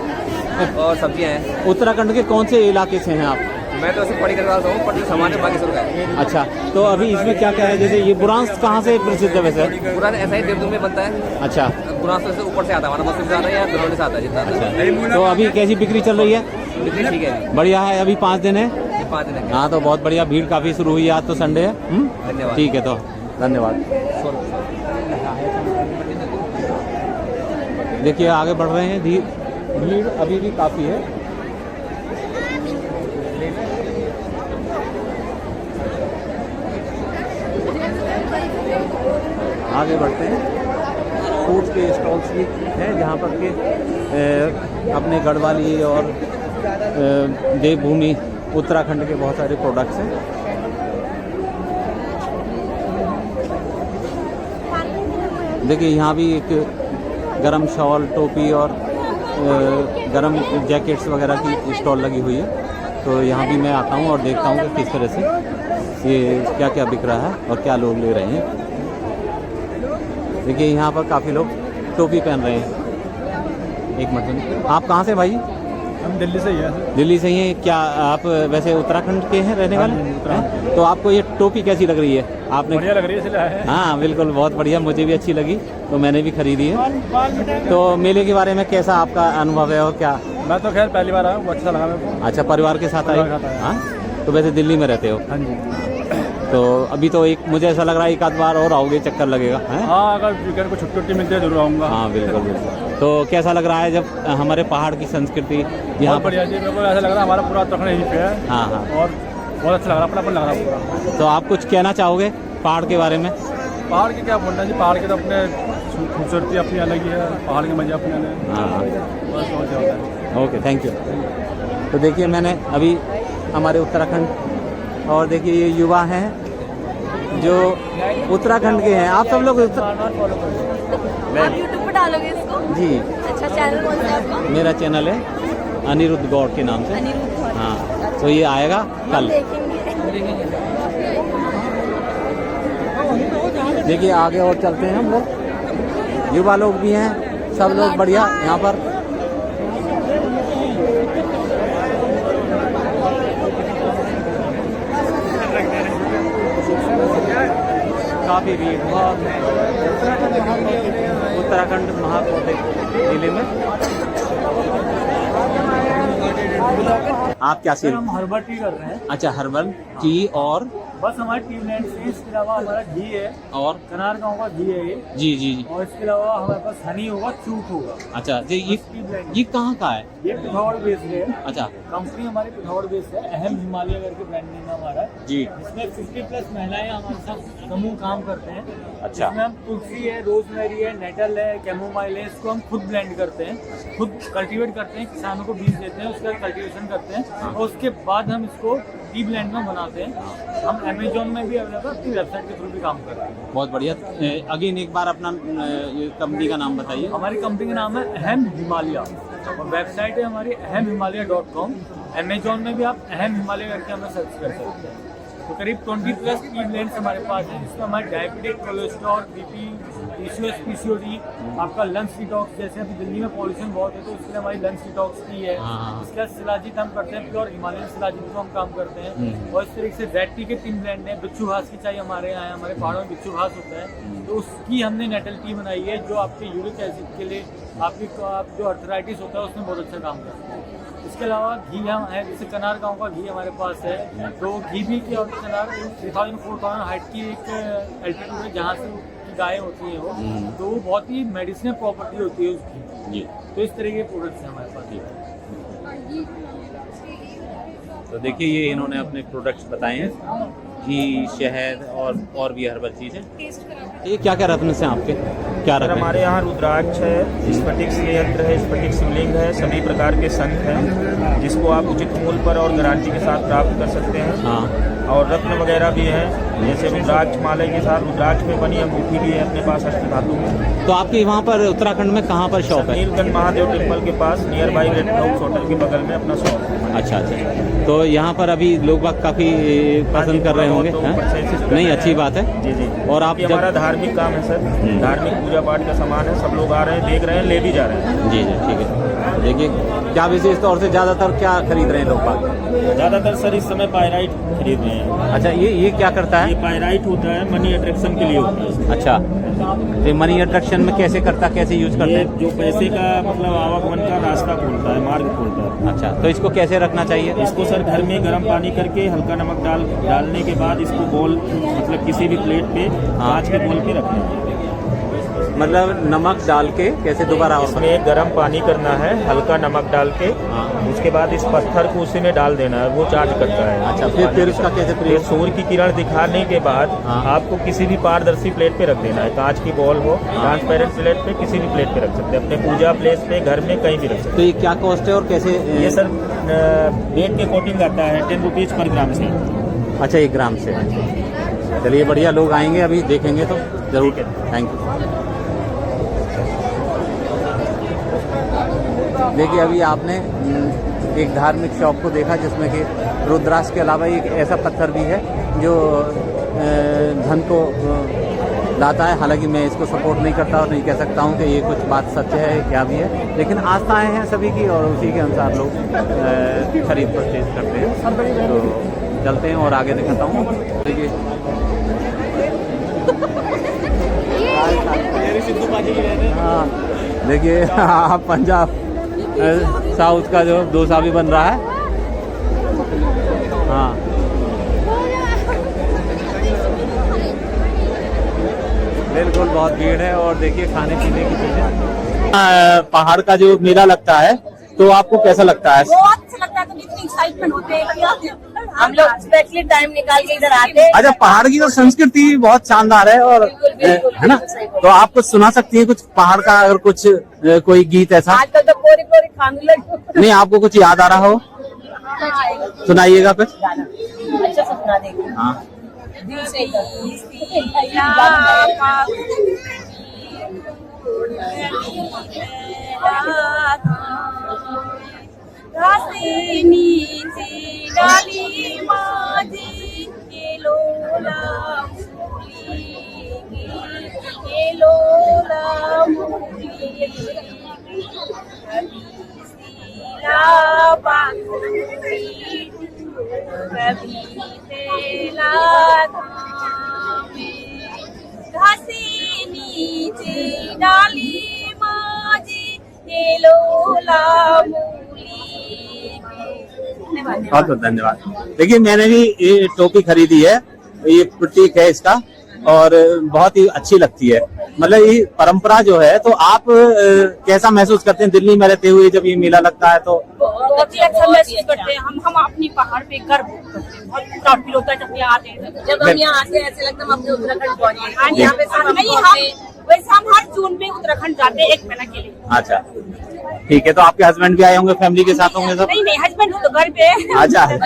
और सब्जियां हैं। उत्तराखंड के कौन से इलाके से हैं आप? मैं तो ऐसे पढ़ी करवा रहा हूँ, पर सामान है बागेश्वर का है। अच्छा, तो अभी इसमें क्या क्या है? जैसे ये बुरांस कहाँ से प्रसिद्ध है वैसे? बुरांस ऐसा ही देवदून में बनता है। अच्छा, बुरांस से ऊपर से आता है, हमारा मसूर से आता है या दरौली से आता है जितना। अच्छा, तो अभी कैसी बिक्री चल रही है? बिक्री ठीक है, बढ़िया है। अभी 5 दिन है। 5 दिन है। हाँ, तो बहुत बढ़िया, भीड़ काफ़ी शुरू हुई है, आज तो संडे है। धन्यवाद। ठीक है, तो धन्यवाद। देखिए आगे बढ़ रहे हैं, भीड़ अभी भी काफ़ी है। आगे बढ़ते हैं। फूड्स के स्टॉल्स भी हैं जहाँ पर के अपने गढ़वाली और देवभूमि उत्तराखंड के बहुत सारे प्रोडक्ट्स हैं। देखिए यहाँ भी एक गरम शॉल, टोपी और गरम जैकेट्स वगैरह की स्टॉल लगी हुई है। तो यहाँ भी मैं आता हूँ और देखता हूँ कि किस तरह से ये क्या क्या बिक रहा है और क्या लोग ले रहे हैं। देखिए यहाँ पर काफ़ी लोग टोपी पहन रहे हैं। एक मिनट, आप कहाँ से भाई? हम दिल्ली से ही हैं। दिल्ली से ही हैं। क्या आप वैसे उत्तराखंड के हैं रहने वाले हैं? तो आपको ये टोपी कैसी लग रही है? आपने बढ़िया लग रही है इसलिए आए हैं। हाँ बिल्कुल, बहुत बढ़िया, मुझे भी अच्छी लगी तो मैंने भी खरीदी है। तो मेले के बारे में कैसा आपका अनुभव है और क्या? मैं तो खैर पहली बार आया हूँ, अच्छा लगा मेरे को। अच्छा, परिवार के साथ आए? हाँ, तो वैसे दिल्ली में रहते हो? हाँ जी। तो अभी तो एक मुझे ऐसा लग रहा है एक आध बार और आओगे, चक्कर लगेगा है? हाँ, अगर वीकेंड को छुट्टी मिलती है जरूर आऊँगा। हाँ बिल्कुल बिल्कुल। तो कैसा लग रहा है जब हमारे पहाड़ की संस्कृति यहाँ? बढ़िया जी, मेरे को ऐसा लग रहा है हमारा पूरा उत्तराखंड यहीं पे है। हाँ हाँ, और बहुत अच्छा लग रहा है, अपना लग रहा है पूरा। तो आप कुछ कहना चाहोगे पहाड़ के बारे में? पहाड़ के क्या बोलना जी, पहाड़ के तो अपने खूबसूरती अपनी अलग ही है, पहाड़ के मजे अपने अलग है। हाँ, बस बहुत ज़्यादा है। Okay, thank you. तो देखिए मैंने अभी हमारे उत्तराखंड, और देखिए ये युवा हैं जो उत्तराखंड के हैं। आप सब लोग आप यूट्यूब पर डालोगे इसको? जी। अच्छा, चैनल कौन सा है आपका? मेरा चैनल है अनिरुद्ध गौड़ के नाम से। अनिरुद्ध गौड़। हाँ, तो ये आएगा कल। देखिए आगे और चलते हैं हम लोग। युवा लोग भी हैं, सब लोग बढ़िया यहाँ पर। काफ़ी भीड़ बहुत है उत्तराखंड महाकुंभ जिले में। आप क्या सेल? हम हर्बल टी कर रहे हैं। अच्छा, हर्बल टी और बस हमारे टी ब्लेंड से, इसके अलावा हमारा घी है और कनार गाँव का घी है ये। जी जी जी। और इसके अलावा हमारे पास हनी होगा, चूट होगा। अच्छा, ये कहाँ का है? ये पिथौर बेस्ड है। अच्छा, कंपनी हमारी पिथौर बेस्ड है, अहम हिमालय करके ब्रांड नेम हमारा है जी। इसमें 50+ महिलाएं हमारे साथ समूह काम करते हैं। अच्छा। इसमें हम तुलसी है, रोजमेरी है, नेटल है, कैमोमाइल है, इसको हम खुद ब्लेंड करते हैं, खुद कल्टीवेट करते हैं, किसानों को बीज देते हैं, उसका कल्टीवेशन करते हैं और उसके बाद हम इसको टी ब्लेंड में बनाते हैं। हम अमेजोन में भी अवेलेबल, अपनी वेबसाइट के थ्रू भी काम कर रहे हैं। बहुत बढ़िया। अगेन एक बार अपना कंपनी का नाम बताइए। हमारी कंपनी का नाम है अहम हिमालय और वेबसाइट है हमारी ahemhimalaya.com। अमेजोन में भी आप अहम हिमालय करके हमें सर्च कर सकते हैं। तो करीब 20+ टी ब्लेंड्स हमारे पास है, जिसमें हमारे diabetic, cholesterol, BP, PCOS, PCOD, आपका लंग्स डिटॉक्स, जैसे अभी दिल्ली में पॉल्यूशन बहुत है तो उसके लिए हमारी लंग्स डिटॉक्स की है। इसके बाद शिलाजीत हम करते हैं, प्योर हिमालयन शिलाजीत को हम काम करते हैं। और इस तरीके से रेड टी के 3 ब्लेंड है। बिच्छू घास की चाय हमारे यहाँ है, हमारे पहाड़ों में बिच्छू घास होता है तो उसकी हमने नेटल टी बनाई है, जो आपके यूरिक एसिड के लिए, आपकी जो अर्थराइटिस होता है उसमें बहुत अच्छा काम करता है। इसके अलावा घी हम है, जैसे कनार गाँव का घी हमारे पास है, तो घी भी की और कनार 3000-4000 हाइट की एक एल्टीट्यूड है जहाँ से गायें होती हैं वो, तो वो बहुत ही मेडिसिनल प्रॉपर्टी होती है उसकी जी। तो इस तरह के प्रोडक्ट्स हैं हमारे पास। तो देखिए ये इन्होंने अपने प्रोडक्ट्स बताए हैं, घी, शहद और भी हर्बल चीज़ें। ये क्या क्या रत्न से आपके क्या रत्न? हमारे यहाँ रुद्राक्ष है, स्फटिक यंत्र है, स्फटिक शिवलिंग है, सभी प्रकार के शंख हैं जिसको आप उचित मूल्य पर और गारंटी के साथ प्राप्त कर सकते हैं। हाँ। और रत्न वगैरह भी हैं, जैसे रुद्राक्ष माले के साथ रुद्राक्ष में बनी अंगूठी भी है अपने पास अष्टधातु में। तो आपके वहाँ पर उत्तराखंड में कहाँ पर शॉप है? नीलकंठ महादेव टेम्पल के पास, near by red house hotel के बगल में अपना शॉप है। अच्छा अच्छा। तो यहाँ पर अभी लोग बाग काफ़ी पसंद कर रहे होंगे? नहीं, अच्छी बात है जी जी। और आप हमारा धार्मिक काम है सर, धार्मिक पूजा पाठ का सामान है, सब लोग आ रहे हैं, देख रहे हैं, ले भी जा रहे हैं। जी जी, ठीक है। देखिए क्या विशेष तौर से ज़्यादातर क्या खरीद रहे हैं लोग बाग? ज़्यादातर सर इस समय पायराइट खरीद रहे हैं। अच्छा, ये क्या करता है? ये पायराइट होता है, मनी अट्रैक्शन के लिए होता है। अच्छा, तो मनी अट्रैक्शन में कैसे करता, कैसे यूज करते हैं? जो पैसे का मतलब आवागमन का रास्ता खोलता है, मार्ग खोलता है। अच्छा, तो इसको कैसे रखना चाहिए? इसको सर घर में गर्म पानी करके हल्का नमक डालने के बाद इसको बोल मतलब किसी भी प्लेट पे कांच के बोल पे रखना है। मतलब नमक डाल के कैसे दोबारा? इसमें गर्म पानी करना है, हल्का नमक डाल के, उसके बाद इस पत्थर को उसी में डाल देना है, वो चार्ज करता है। अच्छा, फिर उसका कैसे प्रयोग? सूर्य की किरण दिखाने के बाद आपको किसी भी पारदर्शी प्लेट पे रख देना है, कांच की बॉल हो, ट्रांसपेरेंट प्लेट पे, किसी भी प्लेट पे रख सकते हैं, अपने पूजा प्लेस पे, घर में कहीं भी रख सकते हैं। तो ये क्या कॉस्ट है और कैसे? ये सर वेट के अकॉर्डिंग आता है, 10 रुपीज़ पर ग्राम से। अच्छा, 1 ग्राम से। चलिए बढ़िया, लोग आएंगे अभी देखेंगे तो जरूर। Thank you. देखिए अभी आपने एक धार्मिक शॉप को देखा जिसमें कि रुद्राक्ष के अलावा एक ऐसा पत्थर भी है जो धन को लाता है। हालांकि मैं इसको सपोर्ट नहीं करता और नहीं कह सकता हूं कि ये कुछ बात सच है क्या भी है, लेकिन आस्थाएं हैं सभी की और उसी के अनुसार लोग खरीद परचेज करते हैं। तो चलते हैं और आगे दिखाता हूँ। देखिए हाँ, देखिए पंजाब साउथ का जो डोसा भी बन रहा है। हाँ, बिल्कुल बहुत भीड़ है और देखिए खाने पीने की चीजें। पहाड़ का जो मेला लगता है तो आपको कैसा लगता है? बहुत अच्छा लगता है, तो कितनी एक्साइटमेंट होते हैं, हम लोग स्पेशली टाइम निकाल के इधर आते हैं। अच्छा, पहाड़ की तो संस्कृति बहुत शानदार है और है ना, तो आप कुछ सुना सकती हैं कुछ पहाड़ का, अगर कुछ कोई गीत ऐसा? आजकल तो कोरी कोरी खाने लगे। नहीं, आपको कुछ याद आ रहा हो सुनाइएगा कुछ। अच्छा सुना देंगे। हाँ, दिल से डाली माझी लोला डाली माझी लोला बहुत बहुत धन्यवाद। देखिए मैंने भी ये टोपी खरीदी है, ये प्रतीक है इसका और बहुत ही अच्छी लगती है। मतलब ये परंपरा जो है, तो आप कैसा महसूस करते हैं दिल्ली में रहते हुए जब ये मेला लगता है? तो बहुत ही अच्छा महसूस करते हैं हम अपनी पहाड़ पे गर्व करते हैं, बहुत प्राउड फील होता है जब यहाँ आते हैं। जब हम यहाँ आते हैं ऐसे लगता है हम अपने उत्तराखंड पहुँचे हैं। यहाँ पे वैसे हम हर जून में उत्तराखंड जाते हैं 1 महीना के लिए। अच्छा ठीक है, तो आपके हस्बैंड भी आए होंगे, फैमिली के साथ होंगे सब? नहीं, हस्बैंड तो घर पे है। अच्छा है तो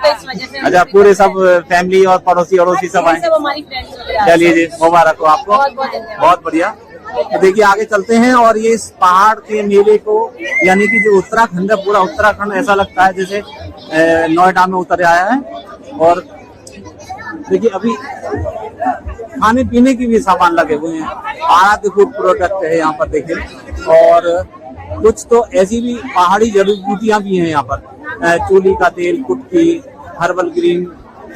इस वजह से। अच्छा, पूरे सब फैमिली और पड़ोसी सब आए? सब हमारी फ्रेंड्स। चलिए जी, मुबारक हो आपको, बहुत बढ़िया। तो देखिए आगे चलते हैं और ये इस पहाड़ के मेले को, यानी कि जो उत्तराखंड है, पूरा उत्तराखंड ऐसा लगता है जैसे नोएडा में उतर आया है। और देखिए अभी खाने पीने की भी सामान लगे हुए हैं, आराध्य फूड प्रोडक्ट है यहाँ पर देखिए, और कुछ तो ऐसी भी पहाड़ी जड़ी बूटियां भी हैं यहाँ पर, चूली का तेल, कुटकी, हर्बल ग्रीन,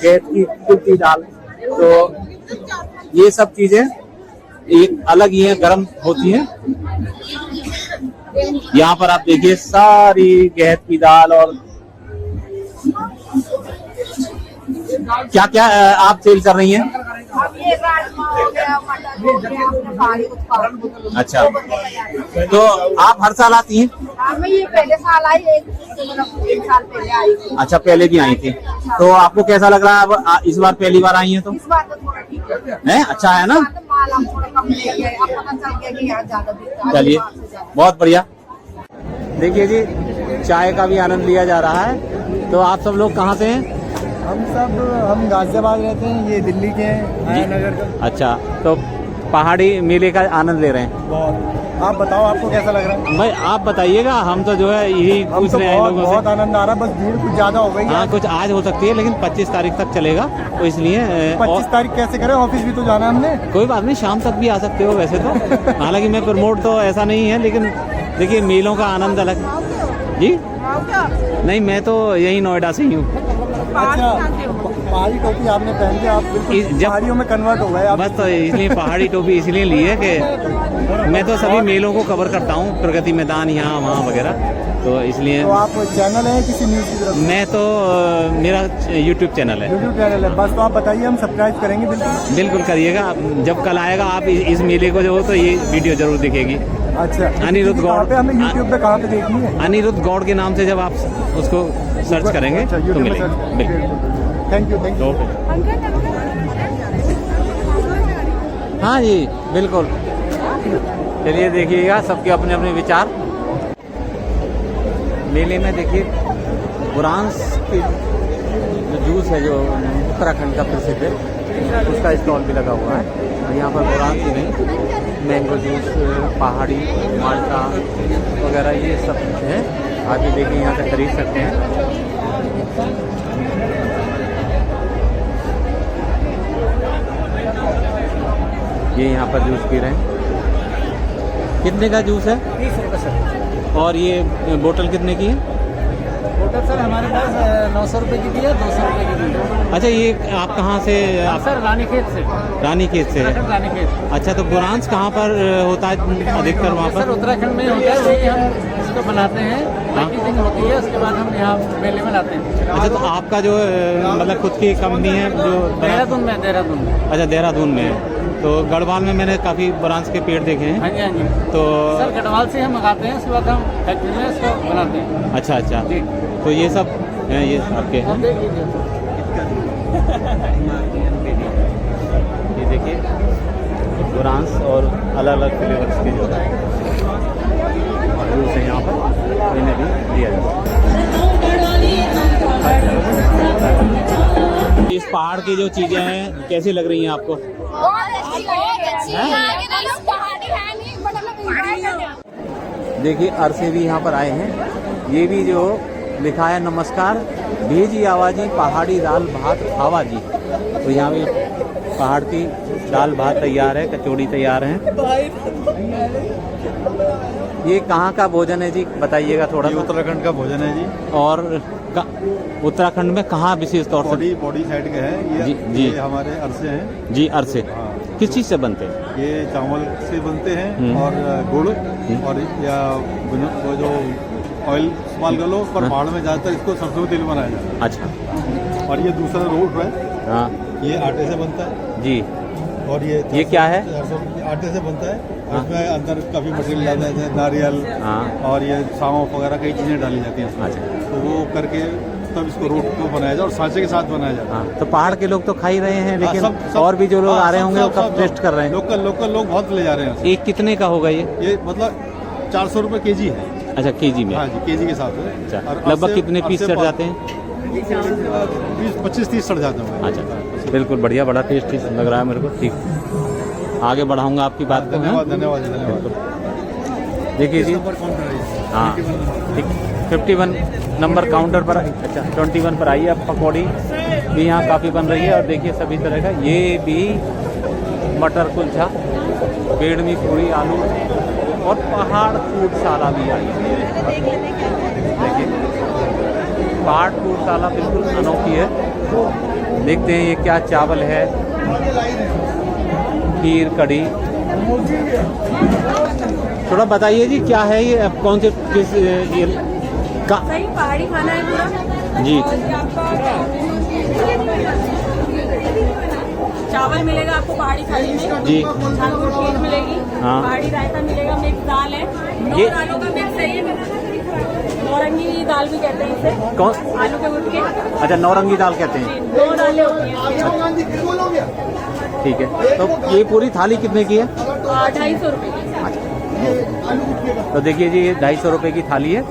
गैस की कुल्ती दाल, तो ये सब चीजें एक अलग ही है, गर्म होती हैं। यहाँ पर आप देखिए सारी गैस की दाल और क्या क्या आप सेल कर रही हैं? अच्छा, तो आप हर साल आती हैं? मैं ये पहले साल आई, 1 साल पहले आई थी। अच्छा, पहले भी आई थी, तो आपको कैसा लग रहा है अब इस बार पहली बार आई हैं तो? इस बार तो थोड़ा ठीक है, अच्छा है ना? माल हम थोड़ा कम ले गए, अब पता चल गया कि यहाँ ज्यादा बिकता है। चलिए बहुत बढ़िया। देखिए जी, चाय का भी आनंद लिया जा रहा है। तो आप सब लोग कहाँ से हैं? हम गाजियाबाद रहते हैं, ये दिल्ली के हैं, आया नगर का। अच्छा, तो पहाड़ी मेले का आनंद ले रहे हैं? बहुत। आप बताओ आपको कैसा लग रहा है? भाई आप बताइएगा, हम तो जो है यही पूछ रहे हैं लोगों से। बहुत आनंद आ रहा है, बस भीड़ कुछ ज्यादा हो गई है। हाँ, कुछ आज हो सकती है लेकिन 25 तारीख तक चलेगा, तो इसलिए 25 तारीख कैसे करें, ऑफिस भी तो जाना है हमने। कोई बात नहीं, शाम तक भी आ सकते हो वैसे तो। हालांकि मैं प्रमोट तो ऐसा नहीं है, लेकिन देखिए मेलों का आनंद अलग। जी नहीं, मैं तो यही नोएडा से ही हूँ। पहाड़ी टोपी आपने पहन के आप बिल्कुल पहाड़ियों में कन्वर्ट हो गए आप। बस तो इसलिए पहाड़ी टोपी इसलिए ली है कि मैं तो सभी मेलों को कवर करता हूँ, प्रगति मैदान यहाँ वहाँ वगैरह, तो इसलिए। तो आप चैनल है किसी न्यूज़ की तरफ? मैं तो मेरा यूट्यूब चैनल है। यूट्यूब चैनल है, बस तो आप बताइए, हम सब्सक्राइब करेंगे बिल्कुल। बिल्कुल करिएगा, जब कल आएगा आप इस मेले को जो हो तो ये वीडियो जरूर दिखेगी। अच्छा, अनिरुद्ध गौड़ पे हमें यूट्यूब पे कहाँ पे देखनी है? अनिरुद्ध गौड़ के नाम से जब आप उसको सर्च करेंगे तो मिलेगा। Thank you, thank you. हाँ जी बिल्कुल, चलिए देखिएगा सबके अपने अपने विचार। मेले में देखिए बुरांस की जो जूस है जो उत्तराखंड का प्रसिद्ध है, उसका स्टॉल भी लगा हुआ है। यहाँ पर बुरांस ही नहीं, मैंगो जूस, पहाड़ी माल्टा वगैरह ये सब है। आप भी देखिए यहाँ से खरीद सकते हैं। ये यहाँ पर जूस पी रहे हैं। कितने का जूस है? 30 रुपये सर। और ये बोतल कितने की है? बोतल सर हमारे पास 900 रुपये की भी है, 200 रुपये की भी है। अच्छा, ये आप कहाँ से? आप सर रानीखेत से। रानीखेत से है? रानीखेत। अच्छा, तो बुरांस कहाँ पर होता है अधिकतर वहाँ पर? सर उत्तराखंड में होता है, वही हम इसको बनाते हैं, पैकेजिंग होती है, उसके बाद हम यहाँ मेले में लाते हैं। अच्छा, तो आपका जो मतलब खुद की कंपनी है जो? देहरादून में। अच्छा, देहरादून में है। तो गढ़वाल में मैंने काफ़ी बुरांस के पेड़ देखे हैं। हाँ जी, हाँ जी। तो सर गढ़वाल से हम मंगाते हैं, उसके बाद हम फैक्ट्री में इसको बनाते हैं। अच्छा अच्छा, तो ये सब हैं, ये आपके हैं। ये देखिए बुरांस और अलग अलग फ्लेवर्स के जो जूस है यहाँ पर, इन्हें भी दिया जाता है। इस पहाड़ की जो चीज़ें हैं कैसी लग रही हैं आपको? देखिए अरसे भी यहाँ पर आए हैं। ये भी जो लिखा है नमस्कार भेजी आवाजी पहाड़ी दाल भात खावा जी, तो यहाँ भी पहाड़ की दाल भात तैयार है, कचौड़ी तैयार है। ये कहाँ का भोजन है जी, बताइएगा थोड़ा। उत्तराखंड का भोजन है जी। और उत्तराखंड में कहाँ विशेष तौर से? बॉडी साइड के है ये हमारे अरसे हैं जी। अरसे किस चीज़ से बनते हैं? ये चावल से बनते हैं और गुड़ और या वो जो ऑयल इस्तेमाल कर लो, पर पहाड़ में ज़्यादातर इसको सरसों तेल बनाया जाता है। अच्छा। और ये दूसरा रोट है। हाँ, ये आटे से बनता है जी। और ये क्या है? आटे से बनता है। हाँ। इसमें अंदर काफ़ी मटेरियल डालते हैं, नारियल। हाँ। और ये सौंफ वगैरह कई चीज़ें डाली जाती हैं। अच्छा। तो वो करके तब इसको रोट को बनाया जाए और सांचे के साथ बनाया जाता है। तो पहाड़ के लोग तो खा ही रहे हैं, लेकिन और भी जो लोग आ रहे होंगे वो कब टेस्ट कर रहे हैं? लोकल लोग बहुत ले जा रहे हैं। एक कितने का होगा ये? मतलब 400 रुपये केजी है। अच्छा, केजी में? हाँ जी, केजी के साथ है। अच्छा, लगभग कितने पीस चढ़ जाते हैं? 25-30 चढ़ जाते हैं। अच्छा, बिल्कुल बढ़िया, बड़ा टेस्टी लग रहा है मेरे को। ठीक, आगे बढ़ाऊंगा आपकी बात को। धन्यवाद। देखिए जी, हाँ ठीक, 51 नंबर काउंटर पर। अच्छा, 21 पर आइए। अब पकौड़ी भी यहाँ काफ़ी बन रही है और देखिए सभी तरह का। ये भी मटर कुलचा, बेडमी पूरी, आलू और पहाड़ फूडशाला भी आई है। देखिए पहाड़ फूडशाला बिल्कुल अनोखी है। देखते हैं ये क्या चावल है, खीर, कढ़ी। थोड़ा बताइए जी क्या है ये, अब कौन से किस ये का? सही पहाड़ी खाना है पूरा जी। चावल मिलेगा आपको पहाड़ी थाली में जी। आपको खीर मिलेगी। हाँ। पहाड़ी रायता मिलेगा, मिक्स दाल है, 9 दालों का मिक्स है ये। नौरंगी दाल भी कहते हैं इसे। कौन? आलू के गुटके। अच्छा, नौरंगी दाल कहते हैं। 2 दालें होती हैं। ठीक है, तो ये पूरी थाली कितने की है? 250 रुपये की। तो देखिए जी, ये 250 रुपये की थाली है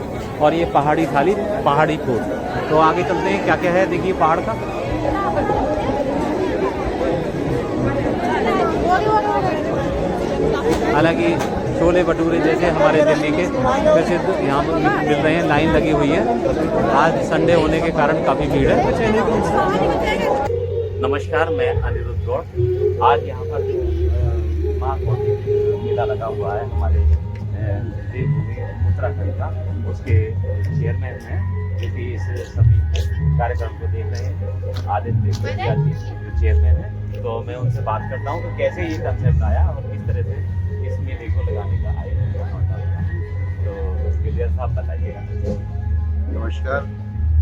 और ये पहाड़ी थाली, पहाड़ी फूड। तो आगे चलते हैं, क्या क्या है देखिए पहाड़ का। हालांकि छोले भटूरे जैसे हमारे दिल्ली के प्रसिद्ध यहाँ पर मिल रहे हैं, लाइन लगी हुई है। आज संडे होने के कारण काफ़ी भीड़ है। नमस्कार, मैं अनिरुद्ध गौड़। आज यहाँ पर माँ मेला लगा हुआ है हमारे देवभूमि उत्तराखंड का। उसके चेयरमैन हैं जो कि इस सभी कार्यक्रम को देख रहे हैं, आदित्य जी जो चेयरमैन है। तो मैं उनसे बात करता हूँ कि कैसे ये कंसेप्ट आया और किस तरह से इस मेले को लगाने का आयोजन हुआ। तो विजय साहब बताइएगा। नमस्कार।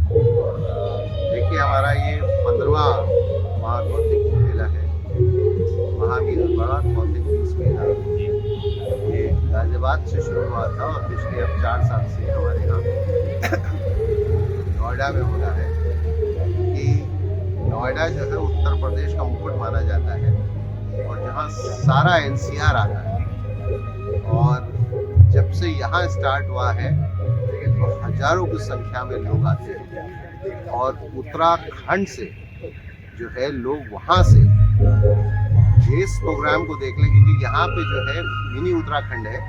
देखिए, हमारा ये 15वां महाकौतिक मेला है, महावीर बड़ा कौतिक पीस मेला। ये गाजियाबाद से शुरू हुआ था और पिछले अब 4 साल से हमारे यहाँ नोएडा में हो रहा है। कि नोएडा जो है उत्तर प्रदेश का मुकुट माना जाता है और जहाँ सारा NCR आता है। और जब से यहाँ स्टार्ट हुआ है तो हजारों की संख्या में लोग आते हैं और उत्तराखंड से जो है लोग वहाँ से इस प्रोग्राम को देख लें, क्योंकि यहाँ पे जो है मिनी उत्तराखंड है।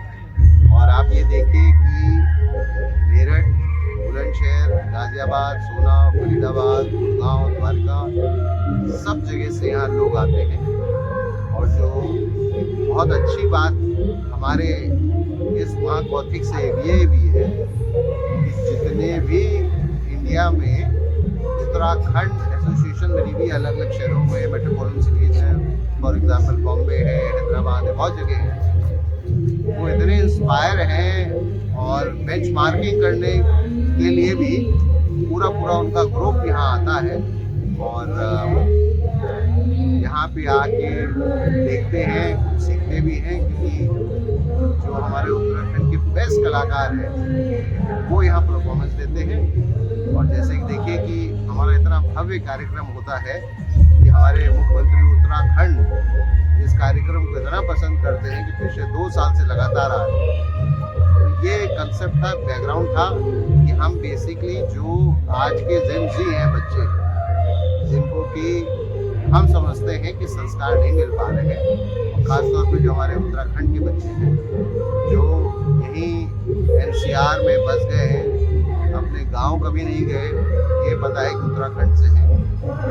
और आप ये देखिए कि मेरठ, बुलंदशहर, गाजियाबाद, सोना, फरीदाबाद, गुड़गांव, द्वारका, सब जगह से यहाँ लोग आते हैं। और जो बहुत अच्छी बात हमारे इस महाकौतिक से ये भी है कि जितने भी इंडिया में उत्तराखंड एसोसिएशन बनी हुई अलग अलग शहरों में, मेट्रोपॉलिटन सिटीज है, फॉर एग्जांपल बॉम्बे है, हैदराबाद है, बहुत जगह है, वो इतने इंस्पायर हैं और बेंचमार्किंग करने के लिए भी पूरा उनका ग्रुप यहाँ आता है और यहाँ पे आके देखते हैं, सीखते भी हैं। क्योंकि जो हमारे उत्तराखंड के बेस्ट कलाकार हैं वो यहाँ परफॉर्मेंस देते हैं। और जैसे कि देखिए कि हमारा इतना भव्य कार्यक्रम होता है कि हमारे मुख्यमंत्री उत्तराखंड इस कार्यक्रम को इतना पसंद करते हैं कि पिछले 2 साल से लगातार आ रहे हैं। ये कंसेप्ट था, बैकग्राउंड था कि हम बेसिकली जो आज के जेन ज़ी हैं बच्चे, जिनको कि हम समझते हैं कि संस्कार नहीं मिल पा रहे हैं, और ख़ासतौर पे जो हमारे उत्तराखंड के बच्चे हैं जो यहीं NCR में बस गए हैं, अपने गांव कभी नहीं गए, ये पता है कि उत्तराखंड से हैं,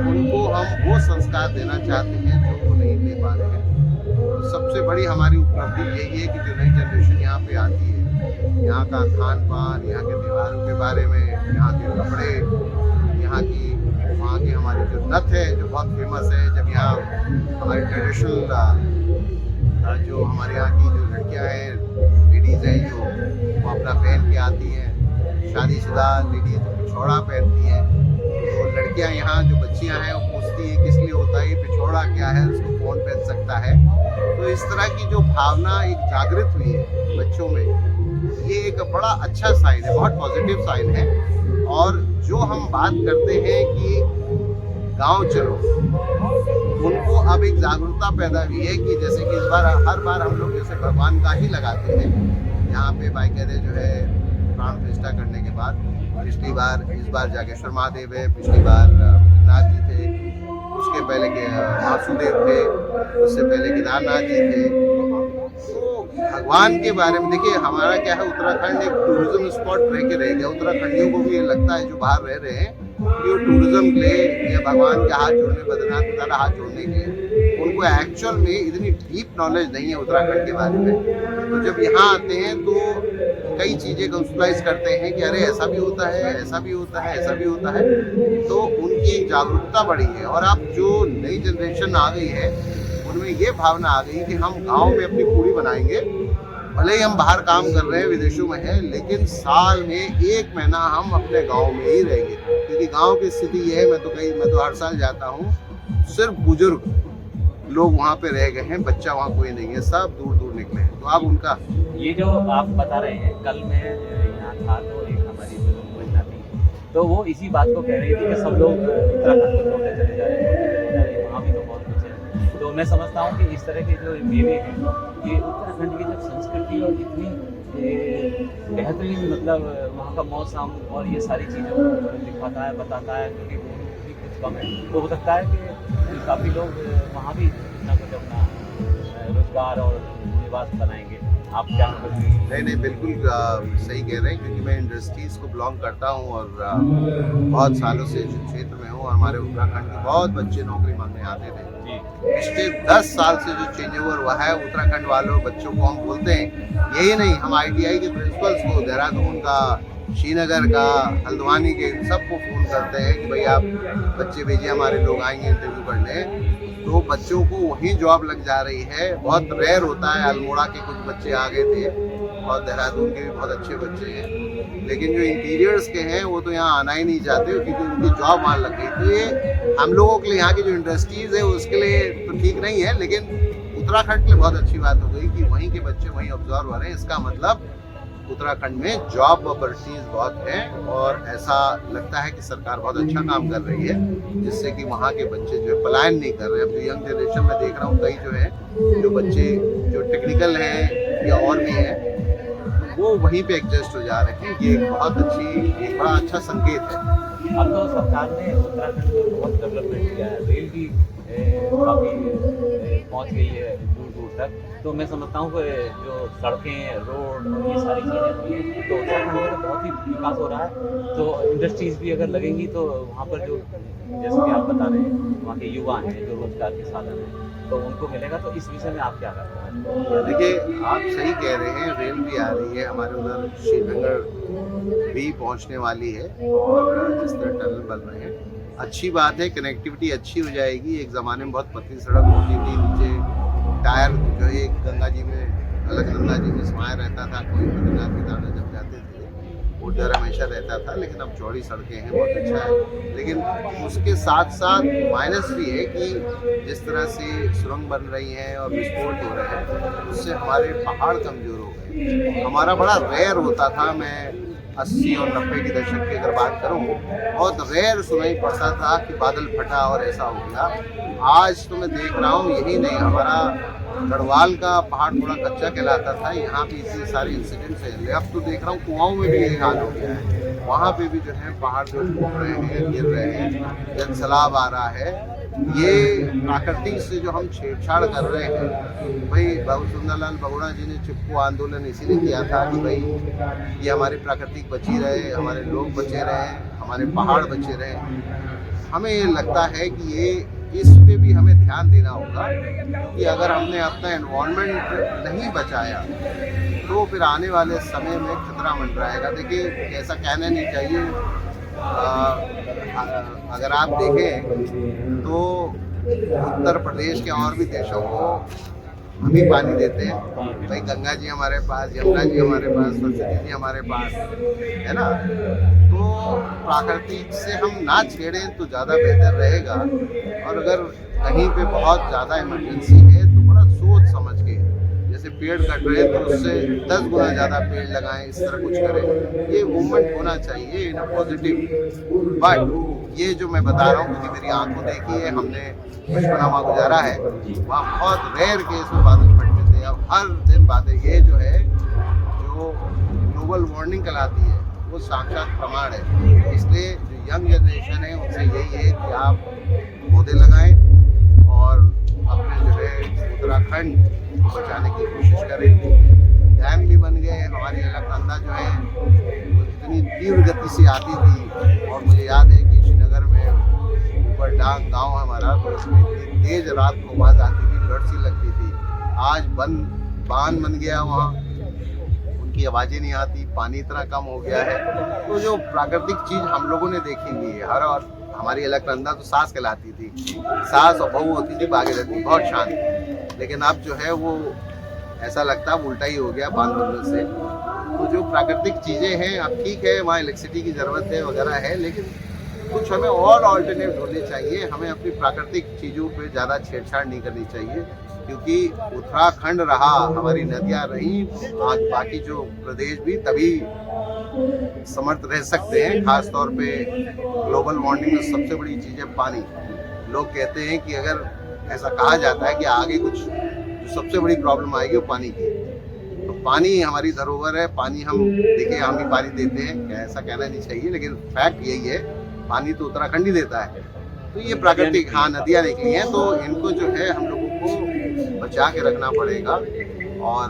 उनको हम वो संस्कार देना चाहते हैं जो वो नहीं दे पा रहे हैं। तो सबसे बड़ी हमारी उपलब्धि यही है कि जो नई जनरेशन यहाँ पे आती है, यहाँ का खान पान, यहाँ के त्योहारों के बारे में, यहाँ के कपड़े, यहाँ की वहाँ की हमारी जो नथ है जो बहुत फेमस है। जब यहाँ हमारी ट्रेडिशनल जो हमारे यहाँ की जो लड़कियाँ हैं, लेडीज़ हैं, जो वो अपना पहन के आती हैं, शादीशुदा लेडीज जो पिछौड़ा पहनती हैं, तो लड़कियाँ यहाँ जो बच्चियाँ हैं वो पूछती हैं किस लिए होता है, ये पिछौड़ा क्या है, उसको कौन पहन सकता है। तो इस तरह की जो भावना एक जागृत हुई है बच्चों में, ये एक बड़ा अच्छा साइन है, बहुत पॉजिटिव साइन है। और जो हम बात करते हैं कि गांव चलो, उनको अब एक जागरूकता पैदा हुई है कि जैसे कि इस बार हर बार हम लोग जैसे भगवान का ही लगाते हैं यहाँ पे बाकायदे जो है प्राण प्रतिष्ठा करने के बाद। पिछली बार, इस बार जागेश्वर महादेव है, पिछली बार बद्रीनाथ जी थे, उसके पहले के वासुदेव थे, उससे पहले केदारनाथ जी थे। तो भगवान के बारे में देखिए, हमारा क्या है, उत्तराखंड एक टूरिज्म स्पॉट रह के रह गया। उत्तराखंडियों को भी ये लगता है जो बाहर रह रहे हैं कि वो टूरिज्म के लिए या भगवान के हाथ जोड़ने, बद्रीनाथ का हाथ जोड़ने के लिए, उनको एक्चुअल में इतनी डीप नॉलेज नहीं है उत्तराखंड के बारे में। तो जब यहाँ आते हैं तो कई चीज़ें कंसुलाइज करते हैं कि अरे ऐसा भी होता है, ऐसा भी होता है, ऐसा भी होता है। तो उनकी जागरूकता बढ़ी है। और अब जो नई जनरेशन आ गई है उनमें ये भावना आ गई कि हम गांव में अपनी पूरी बनाएंगे, भले ही हम बाहर काम कर रहे हैं, विदेशों में हैं, लेकिन साल में 1 महीना हम अपने गांव में ही रहेंगे। क्योंकि गांव की स्थिति ये है, मैं तो हर साल जाता हूँ, सिर्फ बुजुर्ग लोग वहाँ पे रह गए हैं, बच्चा वहाँ कोई नहीं है, सब दूर दूर निकले हैं। तो आप उनका ये जो आप बता रहे हैं, कल मैं यहाँ था तो एक हमारी महिला थी, तो वो इसी बात को कह रही थी कि सब लोग उत्तराखंड को छोड़ते चले जा रहे हैं, वहाँ भी तो बहुत कुछ है। तो मैं समझता हूँ कि इस तरह के जो मेले हैं, ये उत्तराखंड की जो संस्कृति और इतनी बेहतरीन, मतलब वहाँ का मौसम और ये सारी चीज़ों को दिखाता है, बताता है। क्योंकि वो भी कुछ कम है, तो हो सकता है कि काफ़ी लोग वहाँ भी कुछ ना कुछ अपना रोजगार और निवास बनाएंगे। आप क्या नहीं, बिल्कुल सही कह रहे हैं, क्योंकि मैं इंडस्ट्रीज़ को बिलोंग करता हूँ और बहुत सालों से इस क्षेत्र में हूँ। और हमारे उत्तराखंड के बहुत बच्चे नौकरी मांगने आते थे। पिछले 10 साल से जो चेंज ओवर हुआ है, उत्तराखंड वालों बच्चों को हम बोलते हैं, यही नहीं, हम ITI के प्रिंसिपल्स को, देहरादून का श्रीनगर का, हल्द्वानी के, सबको फ़ोन करते हैं कि भाई आप बच्चे भेजिए, हमारे लोग आएंगे इंटरव्यू करने। तो बच्चों को वहीं जॉब लग जा रही है। बहुत रेयर होता है, अल्मोड़ा के कुछ बच्चे आ गए थे और देहरादून के भी बहुत अच्छे बच्चे हैं, लेकिन जो इंटीरियर्स के हैं वो तो यहाँ आना ही नहीं चाहते क्योंकि उनकी जॉब वहाँ लग गई। तो ये हम लोगों के लिए, यहाँ की जो इंडस्ट्रीज़ है उसके लिए तो ठीक नहीं है, लेकिन उत्तराखंड के लिए बहुत अच्छी बात हो गई कि वहीं के बच्चे वहीं ऑब्जर्वर हैं। इसका मतलब उत्तराखंड में जॉब अपॉर्चुनिटीज बहुत है और ऐसा लगता है कि सरकार बहुत अच्छा काम कर रही है, जिससे कि वहाँ के बच्चे जो है पलायन नहीं कर रहे। अब जो यंग जनरेशन में देख रहा हूँ, कई जो है जो बच्चे जो टेक्निकल हैं या और भी हैं, वो वहीं पे एडजस्ट हो जा रहे हैं। ये एक बड़ा अच्छा संकेत है। अब तो सरकार ने उत्तराखंड में बहुत डेवलपमेंट किया है, रेल भी काफ़ी पहुँच गई है दूर दूर तक। तो मैं समझता हूँ कि जो सड़कें, रोड, ये सारी चीज़ें, तो उत्तराखंड में तो बहुत ही विकास हो रहा है। तो इंडस्ट्रीज़ भी अगर लगेंगी तो वहाँ पर जो, जैसे कि आप बता रहे हैं, वहाँ के युवा हैं जो रोजगार के साधन हैं, तो उनको मिलेगा। तो इस विषय में आप क्या करते हैं? देखिए, आप सही कह रहे हैं, रेल भी आ रही है, हमारे उधर श्रीनगर भी पहुंचने वाली है और जिस तरह टनल बन रहे हैं, अच्छी बात है। कनेक्टिविटी अच्छी हो जाएगी। एक ज़माने में बहुत पतली सड़क होती थी, नीचे टायर जो है गंगा जी में, अलकनंदा जी में समाया रहता था। कोई बद्रीनाथ केदारनाथ जब जाते थे वो डर हमेशा रहता था, लेकिन अब चौड़ी सड़कें हैं, बहुत अच्छा है। लेकिन उसके साथ साथ माइनस भी है कि जिस तरह से सुरंग बन रही हैं और विस्फोट हो रहे हैं, उससे हमारे पहाड़ कमज़ोर हो गए। हमारा बड़ा रेयर होता था, मैं 80 और 90 के दशक की अगर बात करूं, बहुत रेयर सुनाई पड़ता था कि बादल फटा और ऐसा हो गया। आज तो मैं देख रहा हूं, यही नहीं, हमारा गढ़वाल का पहाड़ थोड़ा कच्चा कहलाता था, यहाँ भी इतने सारे इंसिडेंट्स हैं। अब तो देख रहा हूँ कुआओं में भी यही हाल हो गया है। वहाँ पे भी जो है पहाड़ जो टूट रहे हैं, गिर रहे हैं, जल सैलाब आ रहा है। ये प्राकृतिक से जो हम छेड़छाड़ कर रहे हैं, भाई बाबू सुंदरलाल बगुड़ा जी ने चिपको आंदोलन इसीलिए किया था कि भाई ये हमारी प्राकृतिक बची रहे, हमारे लोग बचे रहे, हमारे पहाड़ बचे रहे। हमें ये लगता है कि ये इस पे भी हमें ध्यान देना होगा कि अगर हमने अपना एनवायरनमेंट नहीं बचाया तो फिर आने वाले समय में खतरा मंडराएगा। देखिए, ऐसा कहना नहीं चाहिए। अगर आप देखें तो उत्तर प्रदेश के और भी देशों को हम ही पानी देते हैं। भाई गंगा जी हमारे पास, यमुना जी हमारे पास, सरस्वती जी हमारे पास है ना। तो प्राकृतिक से हम ना छेड़ें तो ज़्यादा बेहतर रहेगा। और अगर कहीं पे बहुत ज़्यादा इमरजेंसी है तो बड़ा सोच समझ के, जैसे पेड़ कट रहे हैं तो उससे 10 गुना ज़्यादा पेड़ लगाएं, इस तरह कुछ करें। ये मूवमेंट होना चाहिए इन अ पॉजिटिव। बट ये जो मैं बता रहा हूँ क्योंकि मेरी आंखों देखी है, हमने पचपनामा गुजारा है, वहाँ बहुत रेयर केस में बादल फटते थे। अब हर दिन बातें, ये जो है जो ग्लोबल वार्मिंग कहलाती है वो साक्षात प्रमाण है। इसलिए जो यंग जनरेशन है उनसे यही है कि आप पौधे लगाएं और अपने जो है उत्तराखंड को बचाने की कोशिश करें। डैम भी बन गए, हमारी अलकनंदा जो है वो इतनी तीव्र गति से आती थी और मुझे याद है कि श्रीनगर में ऊपर डांग गांव हमारा, तो उसमें इतनी तेज रात को आवाज़ आती थी, डर सी लगती थी। आज बांध बन गया, वहाँ उनकी आवाज़ें नहीं आती, पानी इतना कम हो गया है। तो जो प्राकृतिक चीज़ हम लोगों ने देखी हुई है, और हमारी अलकनंदा तो सास कहलाती थी, सास और बहू होती थी भागीरथी, बहुत शांत। लेकिन अब जो है वो ऐसा लगता है उल्टा ही हो गया बांध बनने से। तो जो प्राकृतिक चीज़ें हैं, अब ठीक है वहाँ इलेक्ट्रिसिटी की ज़रूरत है वगैरह है, लेकिन कुछ हमें और ऑल्टरनेट ढूंढने चाहिए। हमें अपनी प्राकृतिक चीज़ों पे ज़्यादा छेड़छाड़ नहीं करनी चाहिए, क्योंकि उत्तराखंड रहा, हमारी नदियाँ रहीं, बाकी जो प्रदेश भी तभी समर्थ रह सकते हैं। खास तौर पे ग्लोबल वार्मिंग में सबसे बड़ी चीज़ है पानी। लोग कहते हैं कि अगर ऐसा कहा जाता है कि आगे कुछ जो सबसे बड़ी प्रॉब्लम आएगी वो पानी की, तो पानी हमारी धरोहर है। पानी हम देखिए, हम ही पानी देते हैं, ऐसा कहना नहीं चाहिए, लेकिन फैक्ट यही है, पानी तो उत्तराखंड ही देता है। तो ये प्राकृतिक, हाँ, नदियाँ निकली हैं, तो इनको जो है हम लोगों को बचा के रखना पड़ेगा। और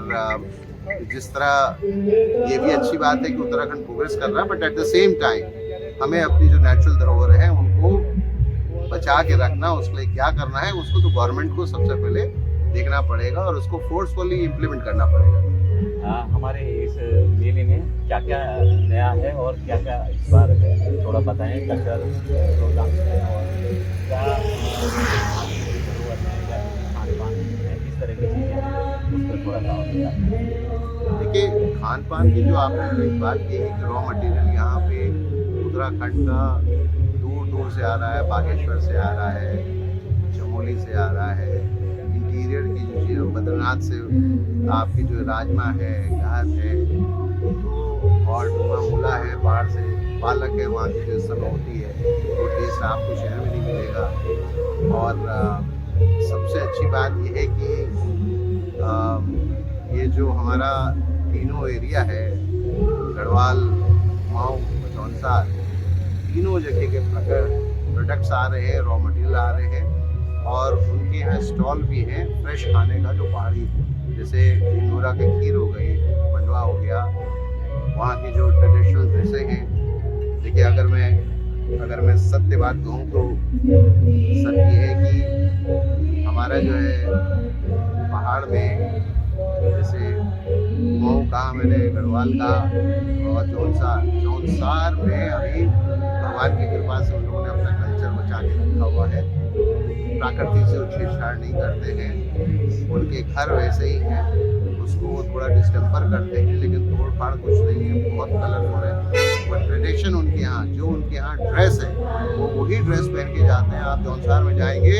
जिस तरह ये भी अच्छी बात है कि उत्तराखंड प्रोग्रेस कर रहा है, but at the same time हमें अपनी जो नेचुरल धरोहर है उनको बचा के रखना, उसके लिए क्या करना है उसको तो गवर्नमेंट को सबसे पहले देखना पड़ेगा और उसको फोर्सफुली इम्प्लीमेंट करना पड़ेगा। हमारे इस मेले में क्या क्या नया है और क्या क्या इस बार है, थोड़ा बताएं। कल्चर प्रोग्राम है और क्या खान पान है, किस तरह की चीज़ें हैं, उस पर थोड़ा सा देखिए, खान पान की जो आपने एक बात की कि रॉ मटेरियल यहाँ पे उत्तराखंड का दूर दूर से आ रहा है, बागेश्वर से आ रहा है, चमोली से आ रहा है, इंटीरियर की जो चीज़ बद्रीनाथ से आपकी जो राजमा है, घास है, तो और मूला है, बाहर से पालक है, वहाँ की जो सनौती है वो टेस्ट आपको शहर में नहीं मिलेगा। और सबसे अच्छी बात यह है कि ये जो हमारा तीनों एरिया है, गढ़वाल, माऊ, जौनसार, तीनों जगह के प्रोडक्ट्स आ रहे हैं, रॉ मटेरियल आ रहे हैं और उनके यहाँ स्टॉल भी हैं फ्रेश खाने का, जो पहाड़ी जैसे इंदौरा की खीर हो गई, मंडवा हो गया, वहाँ की जो ट्रेडिशनल ड्रेसें हैं। देखिए, अगर मैं सत्य बात कहूँ तो सत्य ये है कि हमारा जो है पहाड़ में, जैसे मऊ कहा मैंने, गढ़वाल कहा और जौनसार में अभी भगवान की कृपा से उन लोगों ने अपना कल्चर बचा के रखा हुआ है। प्रकृति से वो छेड़छाड़ नहीं करते हैं, उनके घर वैसे ही हैं, उसको वो थोड़ा डिस्टेम्पर करते हैं लेकिन तोड़ फाड़ कुछ नहीं है, बहुत कलरफुल है। बट ट्रेडिशन उनके यहाँ, जो उनके यहाँ ड्रेस है वो वही ड्रेस पहन के जाते हैं। आप जौनसार में जाएंगे,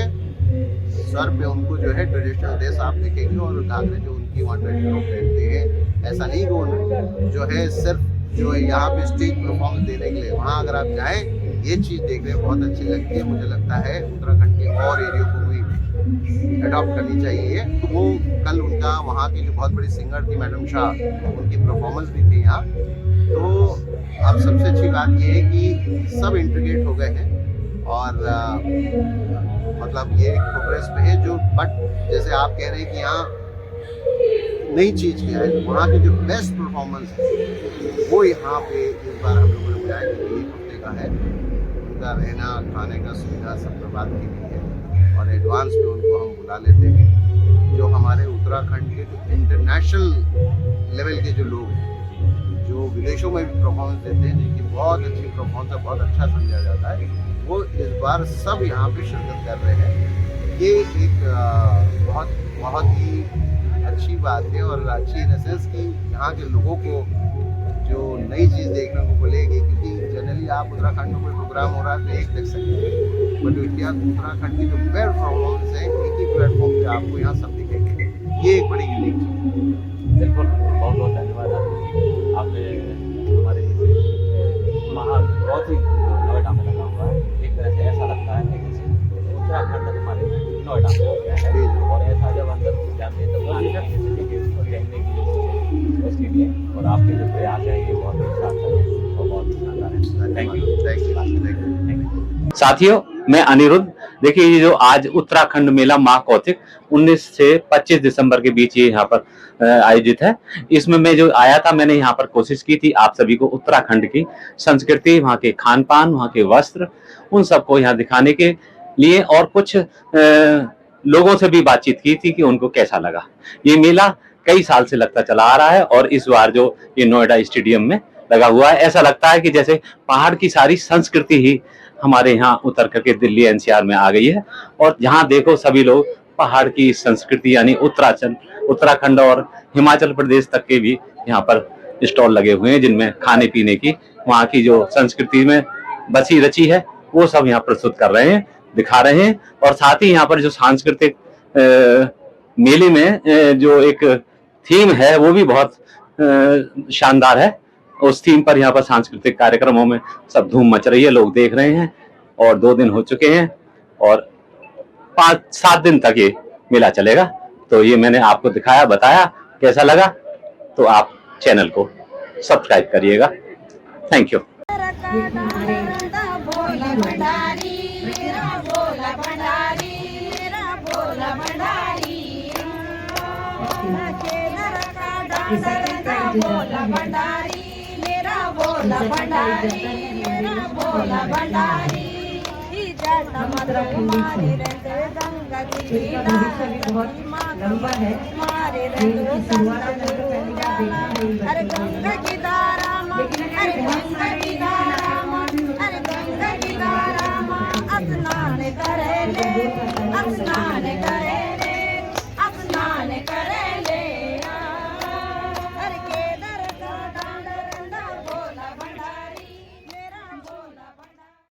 सर पे उनको जो है ट्रेडिशनल ड्रेस आप देखेंगे और घाघरे जो उनकी वहाँ ट्रेडिशनल पहनते हैं। ऐसा नहीं कि जो है सिर्फ जो है यहाँ पे स्टेज परफॉर्मेंस देने के लिए, वहाँ अगर आप जाएँ ये चीज़ देखने में बहुत अच्छी लगती है। मुझे लगता है उत्तराखंड के और एरिया को भी अडॉप्ट करनी चाहिए। तो वो कल उनका वहाँ की जो बहुत बड़ी सिंगर थी मैडम शाह, उनकी परफॉर्मेंस भी थी यहाँ। तो अब सबसे अच्छी बात ये है कि सब इंटीग्रेट हो गए हैं और मतलब ये एक प्रोग्रेस पे है जो, बट जैसे आप कह रहे हैं कि यहाँ नई चीज़ क्या है, तो वहाँ की जो बेस्ट परफॉर्मेंस है वो यहाँ पे इस बार हम लोगों ने बुलाया, क्योंकि एक हफ्ते का है। उनका रहना खाने का सुविधा सब प्रभात की भी है और एडवांस में उनको हम बुला लेते हैं। जो हमारे उत्तराखंड के जो इंटरनेशनल लेवल के जो लोग हैं, जो विदेशों में भी परफॉर्मेंस देते हैं, जिनकी बहुत अच्छी परफॉर्मेंस है, बहुत अच्छा समझा जाता है, वो इस बार सब यहाँ पे शिरकत कर रहे हैं। ये एक बहुत ही अच्छी बात है और अच्छी इन सेंस कि यहाँ के लोगों को जो नई चीज़ देखने को मिलेगी, क्योंकि जनरली आप उत्तराखंड में कोई प्रोग्राम हो रहा है तो एक देख सकते हैं, बट उत्तराखंड की जो बेस्ट परफॉर्मेंस है एक ही प्लेटफॉर्म पे आपको यहाँ सब दिखेंगे। ये एक बड़ी यूनिक चीज़ है। बिल्कुल, बहुत बहुत धन्यवाद आपने हमारे बहुत ही नोएडा में लगा हुआ है। एक तरह से ऐसा लगता है कि उत्तराखंड हमारे नोएडा में हो गया है और ऐसा जब अंदर जाते हैं तो रहने की उसके लिए और आपके जो प्रयास है ये बहुत ही सार्थक है और बहुत ही शानदार है। Thank you. साथियों, मैं अनिरुद्ध। देखिए, ये जो आज उत्तराखंड मेला माँ कौतिक 19 से 25 दिसंबर के बीच ये यहाँ पर आयोजित है। इसमें मैं जो आया था, मैंने यहाँ पर कोशिश की थी आप सभी को उत्तराखंड की संस्कृति, वहाँ के खान पान, वहाँ के वस्त्र, उन सबको यहाँ दिखाने के लिए और कुछ लोगों से भी बातचीत की थी कि उनको कैसा लगा। ये मेला कई साल से लगता चला आ रहा है और इस बार जो ये नोएडा स्टेडियम में लगा हुआ है, ऐसा लगता है कि जैसे पहाड़ की सारी संस्कृति ही हमारे यहाँ उतर करके दिल्ली एनसीआर में आ गई है और जहाँ देखो सभी लोग पहाड़ की संस्कृति यानी उत्तराखंड और हिमाचल प्रदेश तक के भी यहाँ पर स्टॉल लगे हुए हैं, जिनमें खाने पीने की वहाँ की जो संस्कृति में बसी रची है वो सब यहाँ प्रस्तुत कर रहे हैं, दिखा रहे हैं। और साथ ही यहाँ पर जो सांस्कृतिक मेले में जो एक थीम है वो भी बहुत शानदार है। उस थीम पर यहाँ पर सांस्कृतिक कार्यक्रमों में सब धूम मच रही है, लोग देख रहे हैं और 2 दिन हो चुके हैं और 5-7 दिन तक ये मेला चलेगा। तो ये मैंने आपको दिखाया, बताया, कैसा लगा तो आप चैनल को सब्सक्राइब करिएगा। Thank you. भंडारी उत्तराखंडी से इसका भविष्य भी बहुत लंबा है। ये इनकी शुरुआत है, तो पहली बार देखी नहीं अरे गंगा की धारा माँ, अरे गंगा की धारा माँ, अरे गंगा की धारा माँ, स्नान करे ले, स्नान